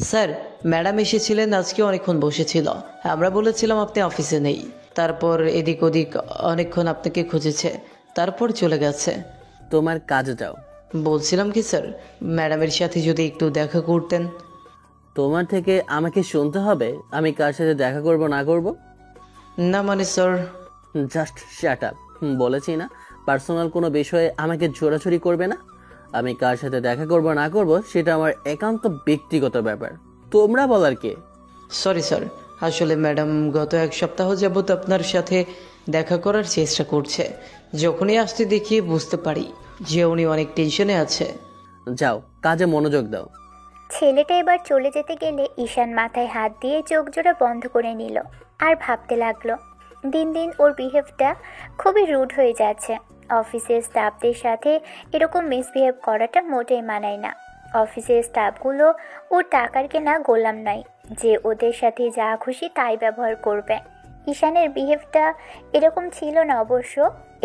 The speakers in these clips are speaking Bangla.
স্যার, ম্যাডাম এসেছিলেন, আজকে অনেকক্ষণ বসেছিল। আমরা বলেছিলাম আপনি অফিসে নেই, তারপর এদিক ওদিক অনেকক্ষণ আপনাকে খুঁজেছে, তারপর চলে গেছে। তোমার কাজে যাও। বলছিলাম কি স্যার, ম্যাডামের সাথে যদি একটু দেখা করতেন। তোমার থেকে আমাকে শুনতে হবে আমি কার সাথে দেখা করব না করব? না মানে স্যার। Just shut up. বলেছি না, পার্সোনাল কোনো বিষয়ে আমাকে জোরাজুরি করবে না। আমি কার সাথে দেখা করব না করব সেটা আমার একান্ত ব্যক্তিগত ব্যাপার, তোমরা বলার কে? সরি স্যার, আসলে ম্যাডাম গত এক সপ্তাহ যাবত আপনার সাথে দেখা করার চেষ্টা করছে। যখনই আসতে দেখি বুঝতে পারি যে উনি অনেক টেনশনে আছে। যাও, কাজে মনোযোগ দাও। ছেলেটা এবার চলে যেতে গেলে ঈশান মাথায় হাত দিয়ে চোখ জোড়া বন্ধ করে নিল আর ভাবতে লাগলো, দিন দিন ওর বিহেভটা খুবই রুড হয়ে যাচ্ছে। অফিসের স্টাফদের সাথে এরকম মিসবিহেভ করাটা মোটেই মানায় না। অফিসের স্টাফগুলো ওর টাকার কেনা গোলাম নয় যে ওদের সাথে যা খুশি তাই ব্যবহার করবে। ঈশানের বিহেভটা এরকম ছিল না অবশ্য,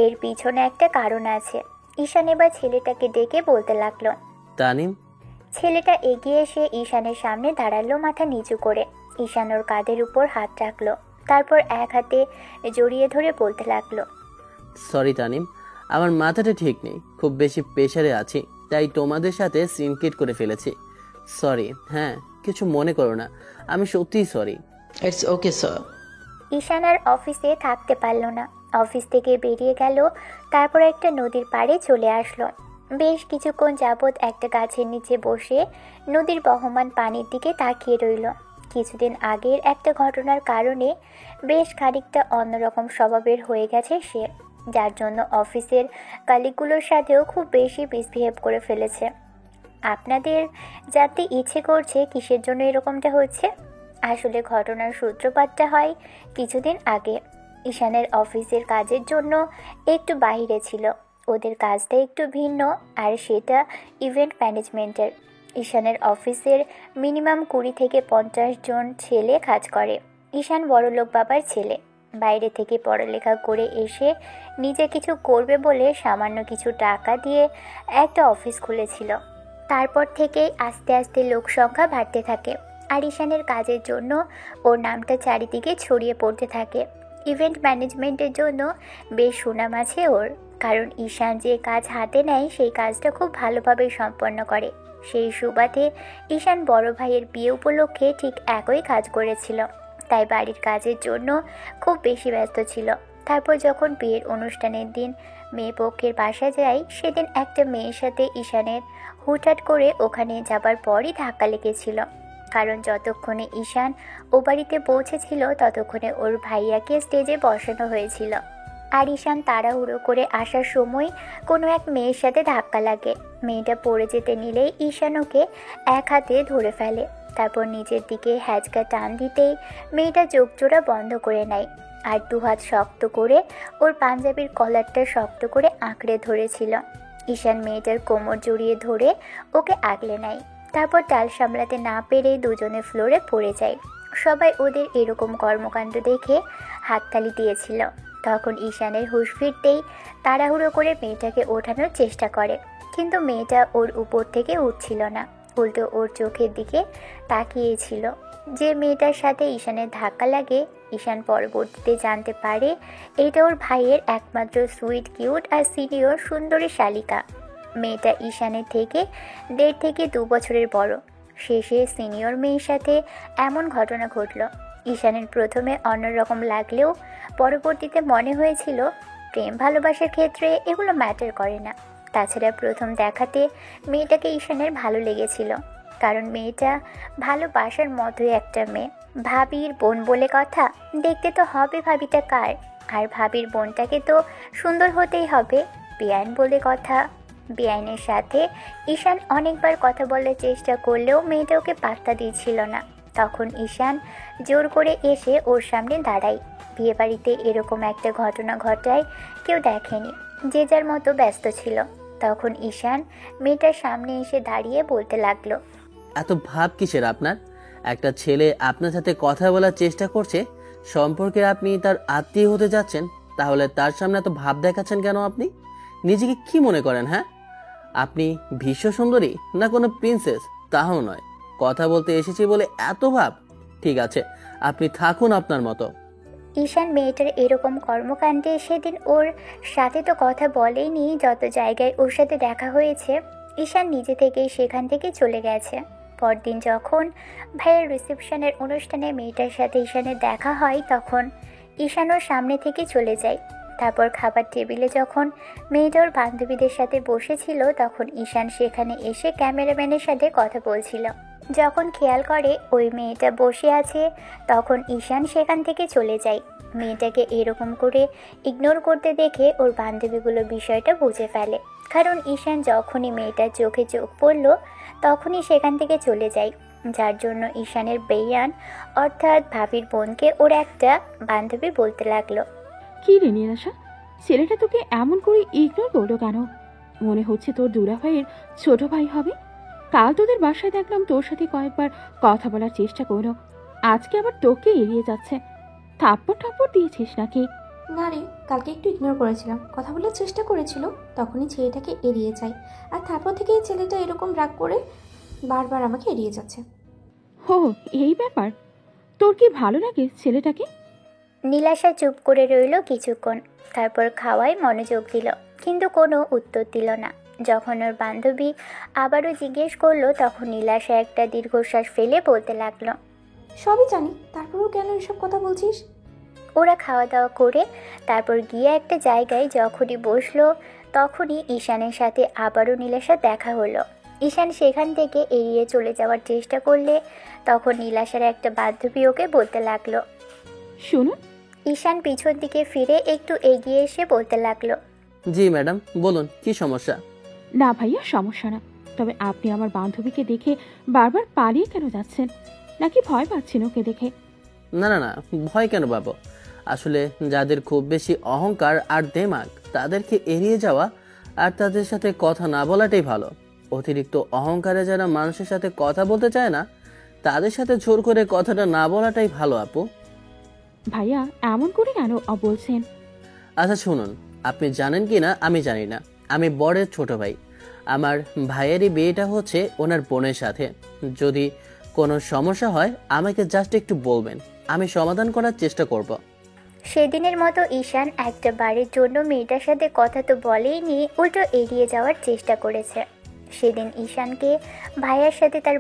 এর পিছনে একটা কারণ আছে। ঈশান এবার ছেলেটাকে ডেকে বলতে লাগলো। তানিম। ছেলেটা এগিয়ে এসে ঈশানের সামনে দাঁড়ালো মাথা নিচু করে। ঈশান ওর কাঁধের উপর হাত রাখলো, তারপর এক হাতে জড়িয়ে ধরে বলতে লাগলো। সরি তানিম, আমার মাথাটা ঠিক নেই, খুব বেশি প্রেশারে আছি, তাই তোমাদের সাথে সিনক্রেট করে ফেলেছি। সরি। হ্যাঁ, কিছু মনে করো না, আমি সত্যিই sorry. It's okay sir. Ishaan আর অফিসে থাকতে পারল না, অফিস থেকে বেরিয়ে গেল, তারপর একটা নদীর পাড়ে চলে আসলো। বেশ কিছুক্ষণ যাবৎ একটা গাছের নিচে বসে নদীর বহমান পানির দিকে তাকিয়ে রইল। কিছুদিন আগের একটা ঘটনার কারণে বেশ খানিকটা অন্যরকম স্বভাবের হয়ে গেছে সে, যার জন্য অফিসের কালিগুলোর সাথেও খুব বেশি মিসবিহেভ করে ফেলেছে। আপনাদের জানতে ইচ্ছে করছে কিসের জন্য এরকমটা হচ্ছে? আসলে ঘটনার সূত্রপাতটা হয় কিছুদিন আগে। ঈশানের অফিসের কাজের জন্য একটু বাইরে ছিল, ওদের কাজটা একটু ভিন্ন, আর সেটা ইভেন্ট ম্যানেজমেন্টের। ঈশানের অফিসের মিনিমাম 20 থেকে 50 জন ছেলে কাজ করে। ঈশান বড়লোক বাবার ছেলে, বাইরে থেকে পড়ালেখা করে এসে নিজে কিছু করবে বলে সামান্য কিছু টাকা দিয়ে একটা অফিস খুলেছিল। তারপর থেকেই আস্তে আস্তে লোক সংখ্যা বাড়তে থাকে, আর ঈশানের কাজের জন্য ওর নামটা চারিদিকে ছড়িয়ে পড়তে থাকে। ইভেন্ট ম্যানেজমেন্টের জন্য বেশ সুনাম আছে ওর, কারণ ঈশান যে কাজ হাতে নেয় সেই কাজটা খুব ভালোভাবে সম্পন্ন করে। সেই সুবাদে ঈশান বড় ভাইয়ের বিয়ে উপলক্ষে ঠিক একই কাজ করেছিল, তাই বাড়ির কাজের জন্য খুব বেশি ব্যস্ত ছিল। তারপর যখন বিয়ের অনুষ্ঠানের দিন মেয়ে পক্ষের বাসা যায়, সেদিন একটা মেয়ের সাথে ঈশানের হুটহাট করে ওখানে যাবার পরই ধাক্কা লেগেছিল। কারণ যতক্ষণে ঈশান ও বাড়িতে পৌঁছেছিল ততক্ষণে ওর ভাইয়াকে স্টেজে বসানো হয়েছিল, আর ঈশান তাড়াহুড়ো করে আসার সময় কোনো এক মেয়ের সাথে ধাক্কা লাগে। মেয়েটা পড়ে যেতে নিলেই ঈশান ওকে এক হাতে ধরে ফেলে, তারপর নিজের দিকে হ্যাচকা টান দিতেই মেয়েটা চোখজোড়া বন্ধ করে নেয়, আর দুহাত শক্ত করে ওর পাঞ্জাবির কলারটা শক্ত করে আঁকড়ে ধরেছিল। ঈশান মেয়েটার কোমর জড়িয়ে ধরে ওকে আগলে নেয়, তারপর তাল সামলাতে না পেরে দুজনে ফ্লোরে পড়ে যায়। সবাই ওদের এরকম কর্মকাণ্ড দেখে হাততালি দিয়েছিল। তখন ঈশানের হুঁশ ফিরতেই তাড়াহুড়ো করে মেয়েটাকে ওঠানোর চেষ্টা করে, কিন্তু মেয়েটা ওর উপর থেকে উঠছিল না, উল্টো ওর চোখের দিকে তাকিয়েছিল। যে মেয়েটার সাথে ঈশানের ধাক্কা লাগে, ঈশান পরবর্তীতে জানতে পারে এটা ওর ভাইয়ের একমাত্র সুইট কিউট আর সিনিয়র সুন্দরী শালিকা। মেয়েটা ঈশানের থেকে 1.5 থেকে 2 বছরের বড়। শেষে সিনিয়র মেয়ের সাথে এমন ঘটনা ঘটল। ঈশানের প্রথমে অন্যরকম লাগলেও পরবর্তীতে মনে হয়েছিল প্রেম ভালোবাসার ক্ষেত্রে এগুলো ম্যাটার করে না। তাছাড়া প্রথম দেখাতে মেয়েটাকে ঈশানের ভালো লেগেছিল, কারণ মেয়েটা ভালোবাসার মতোই একটা মেয়ে। ভাবির বোন বলে কথা, দেখতে তো হবে ভাবিটা কার, আর ভাবির বোনটাকে তো সুন্দর হতেই হবে। বেআইন বলে কথা, বেআইনের সাথে ঈশান অনেকবার কথা বলার চেষ্টা করলেও মেয়েটা ওকে পাত্তা দিচ্ছিল না। তখন ঈশান জোর করে এসে ওর সামনে দাঁড়ায়। বিয়েবাড়িতে এরকম একটা ঘটনা ঘটায় কেউ দেখেনি, যে যার মতো ব্যস্ত ছিল। তখন ঈশান মেয়েটার সামনে এসে দাঁড়িয়ে বলতে লাগলো, এত ভাব কিসের আপনার? একটা ছেলে আপনার সাথে কথা বলার চেষ্টা করছে, সম্পর্কে আপনি তার আত্মীয় হতে যাচ্ছেন, তাহলে তার সামনে এত ভাব দেখাচ্ছেন কেন? আপনি নিজেকে কি মনে করেন? হ্যাঁ, আপনি বিশ্ব সুন্দরী না কোনো প্রিন্সেস? তাও নয়। কথা বলতে এসেছি বলে এত ভাব? ঠিক আছে, আপনি থাকুন আপনার মতো। ঈশান মেয়েটার এরকম কর্মকাণ্ডে সেদিন ওর সাথে তো কথা বলেইনি, যত জায়গায় ওর সাথে দেখা হয়েছে ঈশান নিজে থেকেই সেখান থেকে চলে গেছে। পরদিন যখন ভাইয়ের রিসেপশনের অনুষ্ঠানে মেয়েটার সাথে ঈশানের দেখা হয় তখন ঈশান ওর সামনে থেকে চলে যায়। তারপর খাবার টেবিলে যখন মেয়েটা ওর বান্ধবীদের সাথে বসেছিল তখন ঈশান সেখানে এসে ক্যামেরাম্যানের সাথে কথা বলছিল। যখন খেয়াল করে ওই মেয়েটা বসে আছে তখন ঈশান সেখান থেকে চলে যায়। মেয়েটাকে এরকম করে ইগনোর করতে দেখে ওর বান্ধবীগুলো বিষয়টা বুঝে ফেলে, কারণ ঈশান যখনই মেয়েটার চোখে চোখ পড়ল তখনই সেখান থেকে চলে যায়, যার জন্য ঈশানের বেয়ান অর্থাৎ ভাবির বোনকে ওর একটা বান্ধবী বলতে লাগলো, কি রে নিরাশা, ছেলেটা তোকে এমন করে ইগনোর করলো কেন? মনে হচ্ছে তোর দুলা ভাইয়ের ছোট ভাই হবে। কাল তোদের বাসায় দেখলাম তোর সাথে কয়েকবার কথা বলার চেষ্টা করলো, আজকে আবার তোকে এড়িয়ে যাচ্ছে। থাপ্পড় ঠাপ্পড় দিয়েছিস নাকি? না রে, কালকে একটু ইগনোর করেছিলাম, কথা বলার চেষ্টা করেছিল, তখনই ছেলেটাকে এড়িয়ে যায়। আর তারপর থেকেই ছেলেটা এরকম রাগ করে বারবার আমাকে এড়িয়ে যাচ্ছে। হো, এই ব্যাপার। তোর কি ভালো লাগে ছেলেটাকে? নীলাশা চুপ করে রইল কিছুক্ষণ, তারপর খাওয়ায় মনোযোগ দিল, কিন্তু কোনো উত্তর দিল না। যখন ওর বান্ধবী আবারও জিজ্ঞেস করলো তখন নীলাশা একটা দীর্ঘশ্বাস ফেলে বলতে লাগলো, সবই জানি, তারপরেও কেন এসব কথা বলছিস? ওরা খাওয়া দাওয়া করে তারপর গিয়ে একটা জায়গায় যখনই বসলো তখনই ঈশানের সাথে আবারও নীলাশার দেখা হলো। ঈশান সেখান থেকে এড়িয়ে চলে যাওয়ার চেষ্টা করলে তখন নীলাশার একটা বান্ধবী ওকে বলতে লাগলো। শুনুন। ঈশান পিছন দিকে ফিরে একটু এগিয়ে এসে বলতে লাগলো, জি ম্যাডাম, বলুন কি সমস্যা? না ভাইয়া, সমস্যা না, তবে আপনি আমার বান্ধবীকে দেখে বারবার পালিয়ে কেন যাচ্ছেন? নাকি ভয় পাচ্ছেন ওকে দেখে? না না না, ভয় কেন পাবো? আসলে যাদের খুব বেশি অহংকার আর দেমাগ তাদেরকে এড়িয়ে যাওয়া আর তাদের সাথে কথা না বলাটাই ভালো। অতিরিক্ত অহংকারে যারা মানুষের সাথে কথা বলতে চায় না তাদের সাথে জোর করে কথাটা না বলাটাই ভালো আপু। ভাইয়া এমন করে কেন বলছেন? আচ্ছা শুনুন, আপনি জানেন কি না আমি জানি না, আমি বড়ের ছোট ভাই। আমার ভাইয়েরই বিয়েটা হচ্ছে ওনার বোনের সাথে। যদি কোনো সমস্যা হয় আমাকে জাস্ট একটু বলবেন, আমি সমাধান করার চেষ্টা করব। সেদিনের মতো ঈশান একটা বারের জন্য মেয়েটার সাথে কথা তো বলেইনি, উল্টো এড়িয়ে যাওয়ার চেষ্টা করেছে। সেদিন ঈশানকে ভাইয়ার সাথে তার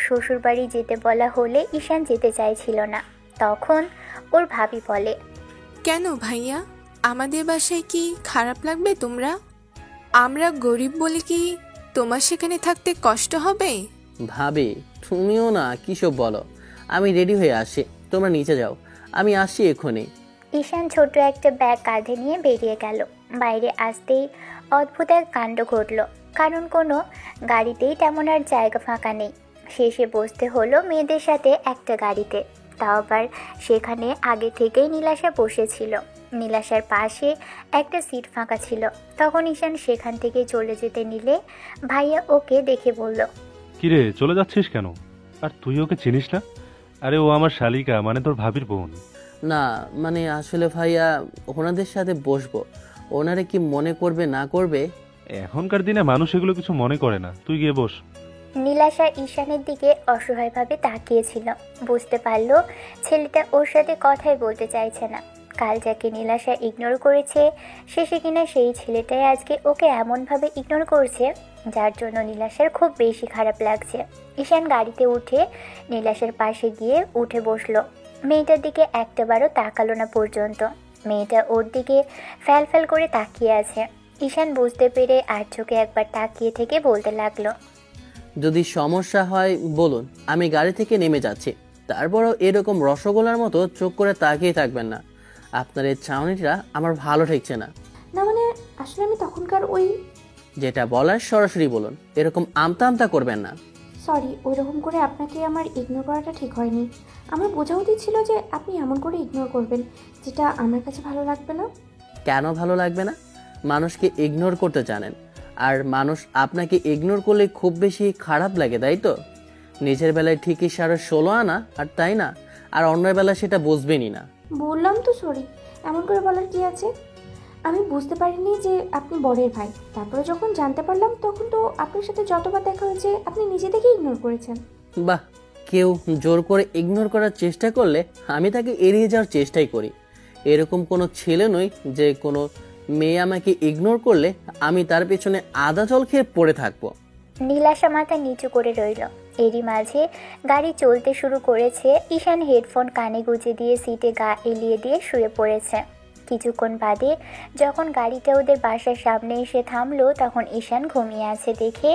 শ্বশুর বাড়ি যেতে বলা হলে ঈশান যেতে চাইছিল না। তখন ওর ভাবি বলে, কেন ভাইয়া, আমাদের বাসায় কি খারাপ লাগবে তোমরা? আমরা গরিব বলে কি তোমার সেখানে থাকতে কষ্ট হবে? ভাবি তুমিও না কিসব বলো। আমি রেডি হয়ে আসি, তোমরা নিচে যাও, আমি আসি এক্ষুনি। ঈশান ছোট একটা ব্যাগ কাঁধে নিয়ে বেরিয়ে গেল। বাইরে আসতেই অদ্ভুত এক কাণ্ড ঘটল, কারণ কোনো গাড়িতেই তেমন আর জায়গা ফাঁকা নেই। শেষে বসতে হলো মেয়েদের সাথে একটা গাড়িতে, তাও আবার সেখানে আগে থেকেই নীলাশা বসেছিল। নীলাশার পাশে একটা সিট ফাঁকা ছিল। তখন ঈশান সেখান থেকে চলে যেতে নিলে ভাইয়া ওকে দেখে বলল, কিরে চলে যাচ্ছিস কেন? আর তুই ওকে চিনিস না? আরে ও আমার শালিকা, মানে তোর ভাবির বোন। না মানে আসলে ভাইয়া ওনাদের সাথে বসবো, ওনারে কি মনে করবে না করবে। এখনকার দিনে মানুষ এগুলো কিছু মনে করে না, তুই গিয়ে বস। নীলাশা ঈশানের দিকে অসহায়ভাবে তাকিয়েছিল। বুঝতে পারলো ছেলেটা ওর সাথে কথাই বলতে চাইছে না। কাল যাকে নীলাশা ইগনোর করেছে শেষে কিনা সেই ছেলেটাই আজকে ওকে এমনভাবে ইগনোর করছে, যার জন্য নীলাশার খুব বেশি খারাপ লাগছে। ঈশান গাড়িতে উঠে নীলাশার পাশে গিয়ে উঠে বসলো। মেয়েটার দিকে একটাবারও তাকালো না পর্যন্ত। মেয়েটা ওর দিকে ফ্যাল ফ্যাল করে তাকিয়ে আছে। ঈশান বুঝতে পেরে আর চোখে একবার তাকিয়ে থেকে বলতে লাগলো, যদি সমস্যা হয় বলুন, আমি গাড়ি থেকে নেমে যাচ্ছি। তারপরও এরকম রসগোল্লার মতো চোখ করে তাকিয়ে থাকবেন না। আপনার এই চাউনিটা আমার ভালো ঠেকছে না। না মানে আসলে আমি তখনকার ওই যেটা বলার সরাসরি বলুন, এরকম আমতা আমতা করবেন না। সরি, ওইরকম করে আপনাকে আমার ইগনোর করাটা ঠিক হয়নি। আমার বোঝা উচিত ছিল যে আপনি এমন করে ইগনোর করবেন, যেটা আমার কাছে ভালো লাগবে না। কেন ভালো লাগবে না? মানুষকে ইগনোর করতে জানেন, আর মানুষ আপনাকে ইগনোর করলে খুব বেশি খারাপ লাগে, তাই তো? নিজের বেলায় ঠিকই 16.5 আনা আর তাই না, আর অন্যের বেলায় সেটা বুঝবেনই না। বললাম তো সরি, এমন করে বলার কি আছে? আমি বুঝতে পারিনি যে আপনি বরের ভাই। তারপরে যখন জানতে পারলাম তখন তো আপনার সাথে যতবার দেখা হয়েছে আপনি নিজে থেকেই ইগনোর করেছেন। বাহ, কেউ জোর করে ইগনোর করার চেষ্টা করলে আমি তাকে এড়িয়ে যাওয়ার চেষ্টাই করি। এরকম কোনো ছেলে নই যে কোনো মেয়ে আমাকে ইগনোর করলে আমি তার পেছনে আদা জল খেয়ে পড়ে থাকবো। নীলাশা মাথা নিচু করে রইল। এরই মাঝে গাড়ি চলতে শুরু করেছে। ঈশান হেডফোন কানে গুঁজে দিয়ে সিটে গা এলিয়ে দিয়ে শুয়ে পড়েছে। কিছুক্ষণ বাদে যখন গাড়িটা ওদের বাসার সামনে এসে থামলো, তখন ঈশান ঘুমিয়ে আছে দেখে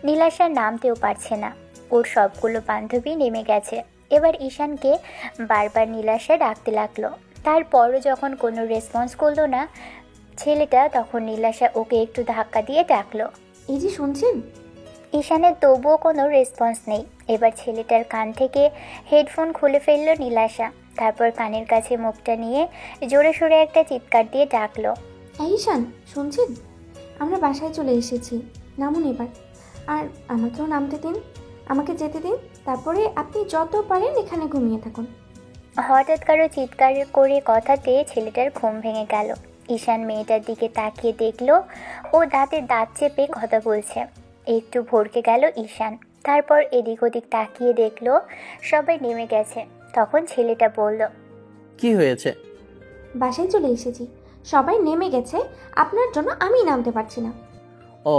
নীলাশা নামতেও পারছে না। ওর সবগুলো বান্ধবী নেমে গেছে। এবার ঈশানকে বারবার নীলাশা ডাকতে লাগলো। তারপরও যখন কোনো রেসপন্স করলো না ছেলেটা, তখন নীলাশা ওকে একটু ধাক্কা দিয়ে ডাকলো। এই যে শুনছেন? ঈশানের তবুও কোনো রেসপন্স নেই। এবার ছেলেটার কান থেকে হেডফোন খুলে ফেললো নীলাশা। তারপর কানের কাছে মুখটা নিয়ে জোরে সোরে একটা চিৎকার দিয়ে ডাকলো। এই ঈশান, শুনছেন? আমরা বাসায় চলে এসেছি, নামুন এবার। আর আমাকেও নামতে দিন, আমাকে যেতে দিন। তারপরে আপনি যত পারেন এখানে ঘুমিয়ে থাকুন। হঠাৎ কারো চিৎকার করে কথাতে ছেলেটার ঘুম ভেঙে গেল। ঈশান মেয়েটার দিকে তাকিয়ে দেখলো ও দাঁতে দাঁত চেপে কথা বলছে। একটু ভড়কে গেল ঈশান। তারপর এদিক ওদিক তাকিয়ে দেখলো সবাই নেমে গেছে। তখন ছেলেটা বলল, কি হয়েছে? বাসায় চলে এসেছি, সবাই নেমে গেছে, আপনার জন্য আমি নামতে পারছি না। ও,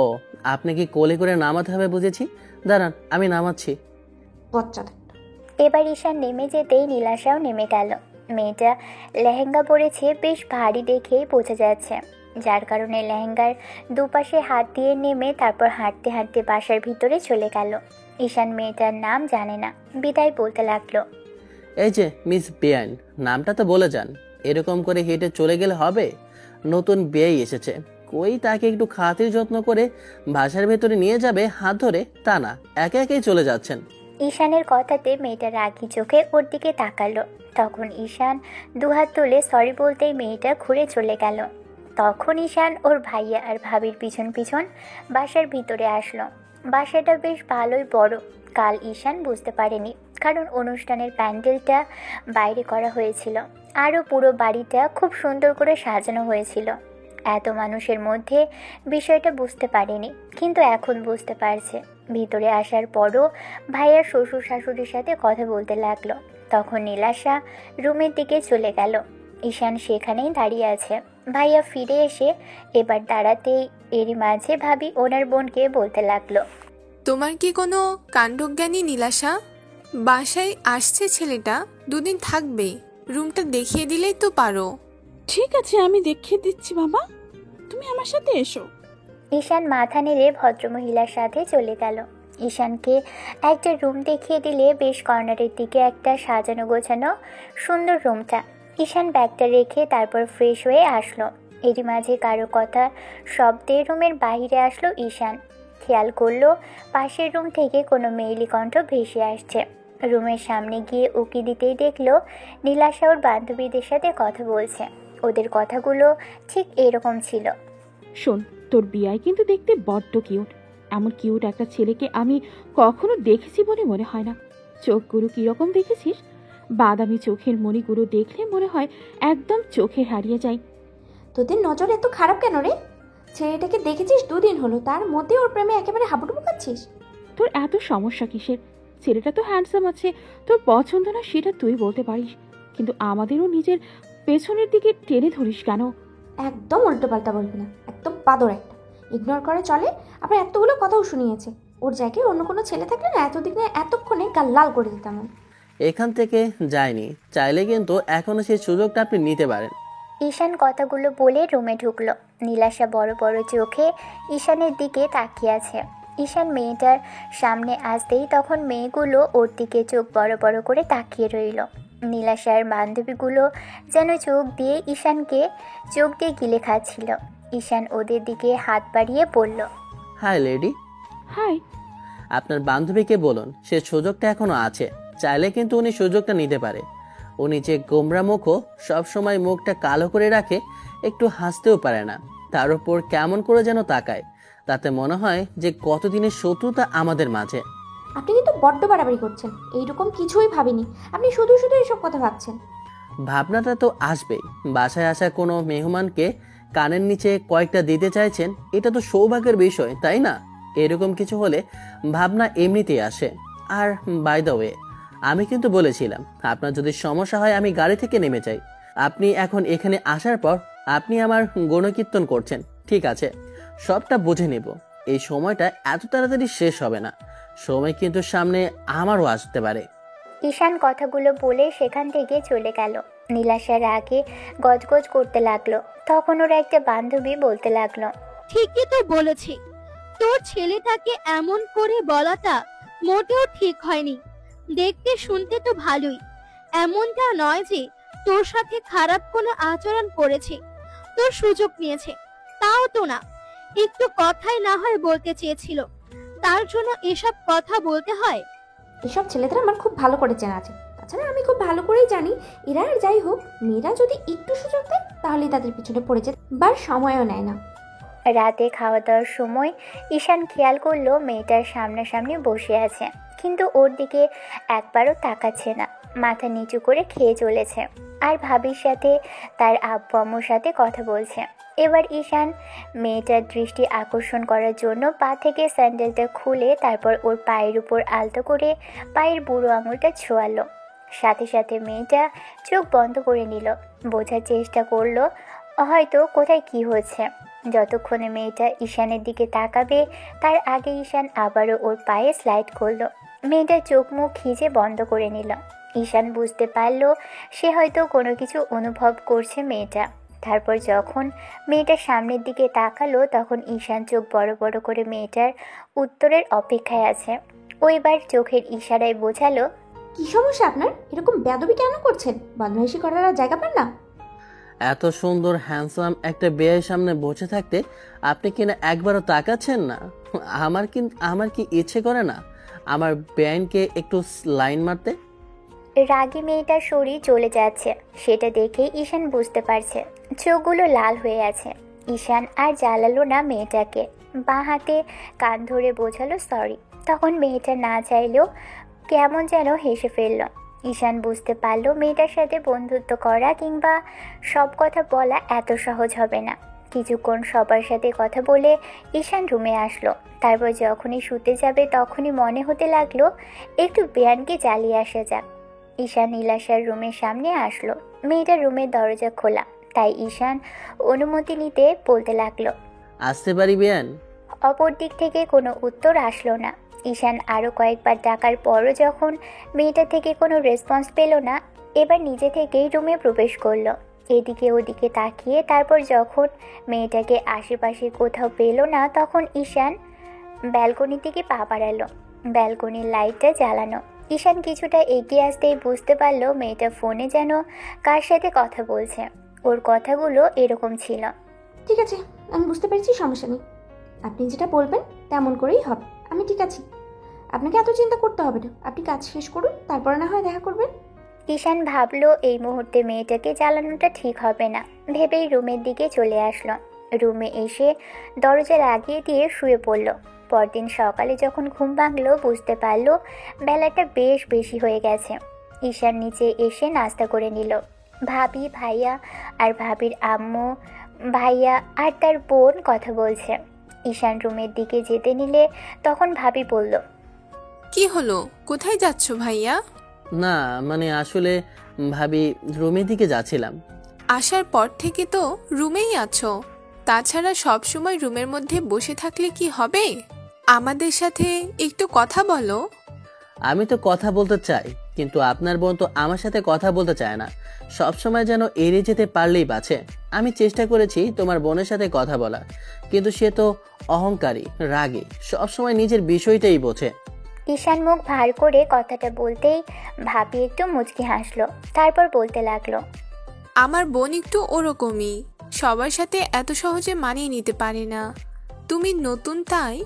আপনি কি কোলে করে নামাতে হবে বুঝেছি। দাঁড়ান, আমি নামাচ্ছি। বাচ্চাদের এবার ঈশান নেমে যেতেই নীলাশাও নেমে গেল। মেয়েটা লেহেঙ্গা পরেছে, বেশ ভারী দেখেই বোঝা যাচ্ছে, যার কারণে লেহেঙ্গার দুপাশে হাত দিয়ে নেমে তারপর হাঁটতে হাঁটতে বাসার ভিতরে চলে গেল। ঈশান মেয়েটার নাম জানে না, বিদায় বলতে লাগলো। এই যে মিস বেআইন, নামটা তো বলে যান। এরকম করে হেঁটে চলে গেলে হবে? নতুন বেয়াই এসেছে, কই তাকে একটু খাতির যত্ন করে বাসার ভেতরে নিয়ে যাবে হাত ধরে, তা না, একে একেই চলে যাচ্ছেন। ঈশানের কথাতে মেয়েটা রাগি চোখে ওর দিকে তাকালো। তখন ঈশান দুহাত তুলে সরি বলতেই মেয়েটা ঘুরে চলে গেল। তখন ঈশান ওর ভাইয়া আর ভাবির পিছন পিছন বাসার ভিতরে আসলো। বাসাটা বেশ ভালোই বড়। কাল ঈশান বুঝতে পারেনি, কারণ অনুষ্ঠানের প্যান্ডেলটা বাইরে করা হয়েছিল। আরও পুরো বাড়িটা খুব সুন্দর করে সাজানো হয়েছিল। এত মানুষের মধ্যে বিষয়টা বুঝতে পারেনি, কিন্তু এখন বুঝতে পারছে। ভিতরে আসার পরও ভাইয়ার শ্বশুর শাশুড়ির সাথে কথা বলতে লাগলো। তখন নীলাশা রুমের দিকে চলে গেল। ঈশান সেখানেই দাঁড়িয়ে আছে। ভাইয়া ফিরে এসে এবার দাঁড়াতেই এরই মাঝে ভাবি ওনার বোনকে বলতে লাগলো, তোমার কি কোনো কাণ্ডজ্ঞানী নীলাশা? বাসায় আসছে ছেলেটা, দুদিন থাকবে, রুমটা দেখিয়ে দিলেই তো পারো। ঠিক আছে, আমি দেখিয়ে দিচ্ছি বাবা, তুমি আমার সাথে এসো। ঈশান মাথা নেড়ে ভদ্রমহিলার সাথে চলে গেল। ঈশানকে একটা রুম দেখিয়ে দিলে বেশ কর্নারের দিকে একটা সাজানো গোছানো সুন্দর রুমটা। ঈশান ব্যাগটা রেখে তারপর ফ্রেশ হয়ে আসলো। এরই মাঝে কারো কথা শব্দে রুমের বাইরে আসলো ঈশান। খেয়াল করলো পাশের রুম থেকে কোনো মেয়েলি কণ্ঠ ভেসে আসছে। রুমের সামনে গিয়ে উকি দিতেই দেখলো নীলাশা ওর বান্ধবীদের সাথে কথা বলছে। ওদের কথাগুলো ঠিক এরকম ছিল। শোন, তোর বিয়াই কিন্তু দেখতে বড্ড কিউট। এমন কিউট একটা ছেলেকে আমি কখনো দেখেছি বলে মনে হয় না। চোখগুলো কিরকম দেখেছিস? বাদামি চোখের মণিগুলো দেখলে মনে হয় একদম চোখে হারিয়ে যায়। তোদের নজর এত খারাপ কেন রে? ছেলেটাকে দেখেছিস 2 দিন হলো, তার মধ্যে ওর প্রেমে একেবারে হাবুডুবু খাচ্ছিস। তোর এত সমস্যা কিসের? ছেলেটা তো হ্যান্ডসাম আছে, তোর পছন্দ না সেটা তুই বলতে পারিস, কিন্তু আমাদেরও নিজের পেছনের দিকে টেনে ধরিস কেন? একদম উল্টো পাল্টা বলবি না, একদম বাদর একটা। ইগনোর করে চলে, আবার এতগুলো কথাও শুনিয়েছে। ওর জায়গায় অন্য কোনো ছেলে থাকলে না এতদিনে এতক্ষণে গাল লাল করে দিতাম। এখান থেকে যায়নি, চাইলে কিন্তু এখনো সেই সুযোগটা আপনি নিতে পারেন। ঈশান কথাগুলো বলে রুমে ঢুকলো। নীলাশা বড় বড় চোখে ঈশানের দিকে তাকিয়ে আছে। ঈশান মেয়েটার সামনে আসতেই তখন মেয়েগুলো ওর দিকে চোখ বড় বড় করে তাকিয়ে রইল। নীলাশার বান্ধবীগুলো যেন চোখ দিয়ে ঈশানকে চোখ দিয়ে গিলে খাচ্ছিল। ঈশান ওদের দিকে হাত বাড়িয়ে বলল, হাই লেডি। হাই। আপনার বান্ধবীকে বলুন সে সুযোগটা এখনো আছে, চাইলে কিন্তু উনি সুযোগটা নিতে পারে। উনি যে গোমরা মুখও সবসময় মুখটা কালো করে রাখে, একটু হাসতেও পারে না, তার উপর কেমন করে যেন তাকায়, তাতে মনে হয় যে কতদিনের শত্রুতা আমাদের মাঝে। আপনি কিন্তু বড্ড বাড়াবাড়ি করছেন, এইরকম কিছুই ভাবিনি। আপনি শুধু শুধু এসব কথা ভাবছেন। ভাবনাটা তো আসবেই। বাসায় আসা কোনো মেহমানকে কানের নিচে কয়েকটা দিতে চাইছেন, এটা তো সৌভাগ্যের বিষয়, তাই না? এরকম কিছু হলে ভাবনা এমনিতেই আসে। আর বাই দ্য ওয়ে, আমি কিন্তু বলেছিলাম আপনার যদি সমস্যা হয় আমি গাড়ি থেকে নেমে যাই। আপনি এখন এখানে আসার পর আপনি আমার গণকীর্তন করছেন, ঠিক আছে, সবটা বুঝে নেব। এই সময়টা এত তাড়াতাড়ি শেষ হবে না, সময় কিন্তু সামনে আমারও আসতে পারে। ঈশান কথাগুলো বলে সেখান থেকে চলে গেল। নীলাশার আগে গজগজ করতে লাগলো। তখন ওর একটা বান্ধবী বলতে লাগলো, ঠিকই তো বলেছি, তোর ছেলেটাকে এমন করে বলাটা মোটেও ঠিক হয়নি। দেখতে শুনতে তো ভালোই, এমনটা নয় যে তোর সাথে খারাপ কোনো আচরণ করেছে, তোর সুযোগ নিয়েছে, তাও তো না। একটু কথাই না হয় বলতে চেয়েছিল, তার জন্য এসব কথা বলতে হয়? এসব ছেলেদের আমার খুব ভালো করে চেনা আছে। তাছাড়া আমি খুব ভালো করেই জানি এরা আর যাই হোক, মেয়েরা যদি একটু সুযোগ দেয় তাহলেই তাদের পিছনে পড়ে যেতে বার সময়ও নেয় না। রাতে খাওয়া দাওয়ার সময় ঈশান খেয়াল করলো মেয়েটার সামনাসামনি বসে আছে, কিন্তু ওর দিকে একবারও তাকাচ্ছে না, মাথা নিচু করে খেয়ে চলেছে আর ভাবির সাথে তার আব্বু আম্মুর সাথে কথা বলছে। এবার ঈশান মেয়েটার দৃষ্টি আকর্ষণ করার জন্য পা থেকে স্যান্ডেলটা খুলে তারপর ওর পায়ের উপর আলতো করে পায়ের বুড়ো আঙুলটা ছোঁয়ালো। সাথে সাথে মেয়েটা চোখ বন্ধ করে নিল, বোঝার চেষ্টা করলো হয়তো কোথায় কি হচ্ছে। যতক্ষণে মেয়েটা ঈশানের দিকে তাকাবে তার আগে ঈশান আবারও ওর পায়ে স্লাইড করলো। মেয়েটা চোখ মুখ খিজে বন্ধ করে নিল। ঈশান বুঝতে পারল সে হয়তো কোনো কিছু অনুভব করছে মেয়েটা। তারপর যখন মেয়েটার সামনের দিকে তাকালো তখন ঈশান চোখ বড় বড় করে মেয়েটার উত্তরের অপেক্ষায় আছে। ও এবার চোখের ইশারায় বোঝালো, কি সমস্যা আপনার? এরকম বেয়াদবি কেন করছেন? বদমাইশি করার আর জায়গা পান না? এত সুন্দর হ্যান্ডসাম একটা বেয়ের সামনে বসে থাকতে আপনি কিনা একবারও তাকাচ্ছেন না? আমার কি ইচ্ছে করে না আমার বেআইনকে একটু লাইন মারতে? রাগী মেয়েটার শরীর চলে যাচ্ছে, সেটা দেখে ঈশান বুঝতে পারছে। চোখগুলো লাল হয়ে আছে। ঈশান আর জ্বালালো না মেয়েটাকে, বাঁ হাতে কান ধরে বোঝালো সরি। তখন মেয়েটা না চাইলেও কেমন যেন হেসে ফেলল। ঈশান বুঝতে পারল মেয়েটার সাথে বন্ধুত্ব করা কিংবা সব কথা বলা এত সহজ হবে না। কিছুক্ষণ সবার সাথে কথা বলে ঈশান রুমে আসলো। তারপর যখনই শুতে যাবে তখনই মনে হতে লাগলো একটু বেয়ানকে জ্বালিয়ে আসা যাক। ঈশান নীলাশার রুমের সামনে আসলো। মেয়েটার রুমের দরজা খোলা, তাই ঈশান অনুমতি নিতে বলতে লাগলো। আসতে পারি বেয়ান? অপর দিক থেকে কোনো উত্তর আসলো না। ঈশান আরও কয়েকবার ডাকার পরও যখন মেয়েটা থেকে কোনো রেসপন্স পেল না, এবার নিজে থেকেই রুমে প্রবেশ করলো। এদিকে ওদিকে তাকিয়ে তারপর যখন মেয়েটাকে আশেপাশে কোথাও পেল না তখন ঈশান ব্যালকনি থেকে পা বাড়ালো। ব্যালকনির লাইটটা জ্বালানো। ঈশান কিছুটা এগিয়ে আসতেই বুঝতে পারলো মেয়েটা ফোনে যেন কার সাথে কথা বলছে। ওর কথাগুলো এরকম ছিল, ঠিক আছে, আমি বুঝতে পেরেছি, সমস্যা নেই। আপনি যেটা বলবেন তেমন করেই হবে। আমি ঠিক আছি, আপনাকে এত চিন্তা করতে হবে না। আপনি কাজ শেষ করুন, তারপরে না হয় দেখা করবেন। ঈশান ভাবলো এই মুহূর্তে মেয়েটাকে জ্বালানোটা ঠিক হবে না, ভেবেই রুমের দিকে চলে আসলো। রুমে এসে দরজা লাগিয়ে দিয়ে শুয়ে পড়ল। পরদিন সকালে যখন ঘুম ভাঙলো বুঝতে পারলো বেলাটা বেশ বেশি হয়ে গেছে। ঈশান নিচে এসে নাস্তা করে নিল। ভাবি, ভাইয়া আর ভাবির আম্মু, ভাইয়া আর তার বোন কথা বলছে। ঈশান রুমের দিকে যেতে নিলে তখন ভাবি বলল, কি হলো, কোথায় যাচ্ছ ভাইয়া? না মানে আসলে ভাবি রুমের দিকে যাচ্ছিলাম। আসার পর থেকে তো রুমেই আছো, তাছাড়া সব সময় রুমের মধ্যে বসে থাকলে কি হবে? আমাদের সাথে একটু কথা বলো। আমি তো কথা বলতে চাই, কিন্তু আপনার বোন তো আমার সাথে কথা বলতে চায় না, সব সময় যেন এড়িয়ে যেতে পারলেই বাঁচে। আমি চেষ্টা করেছি তোমার বোনের সাথে কথা বলার, কিন্তু সে তো অহংকারী, রাগী, সবসময় নিজের বিষয়টাই বোঝে। ঈশান মুখ ভার করে কথাটা বলতেই ভাবি একটু মুচকি হাসলো, তারপর বলতে লাগলো, আমার বোন একটু ওরকমই, সবার সাথে এত সহজে মানিয়ে নিতে পারে না। তুমি নতুন তাই,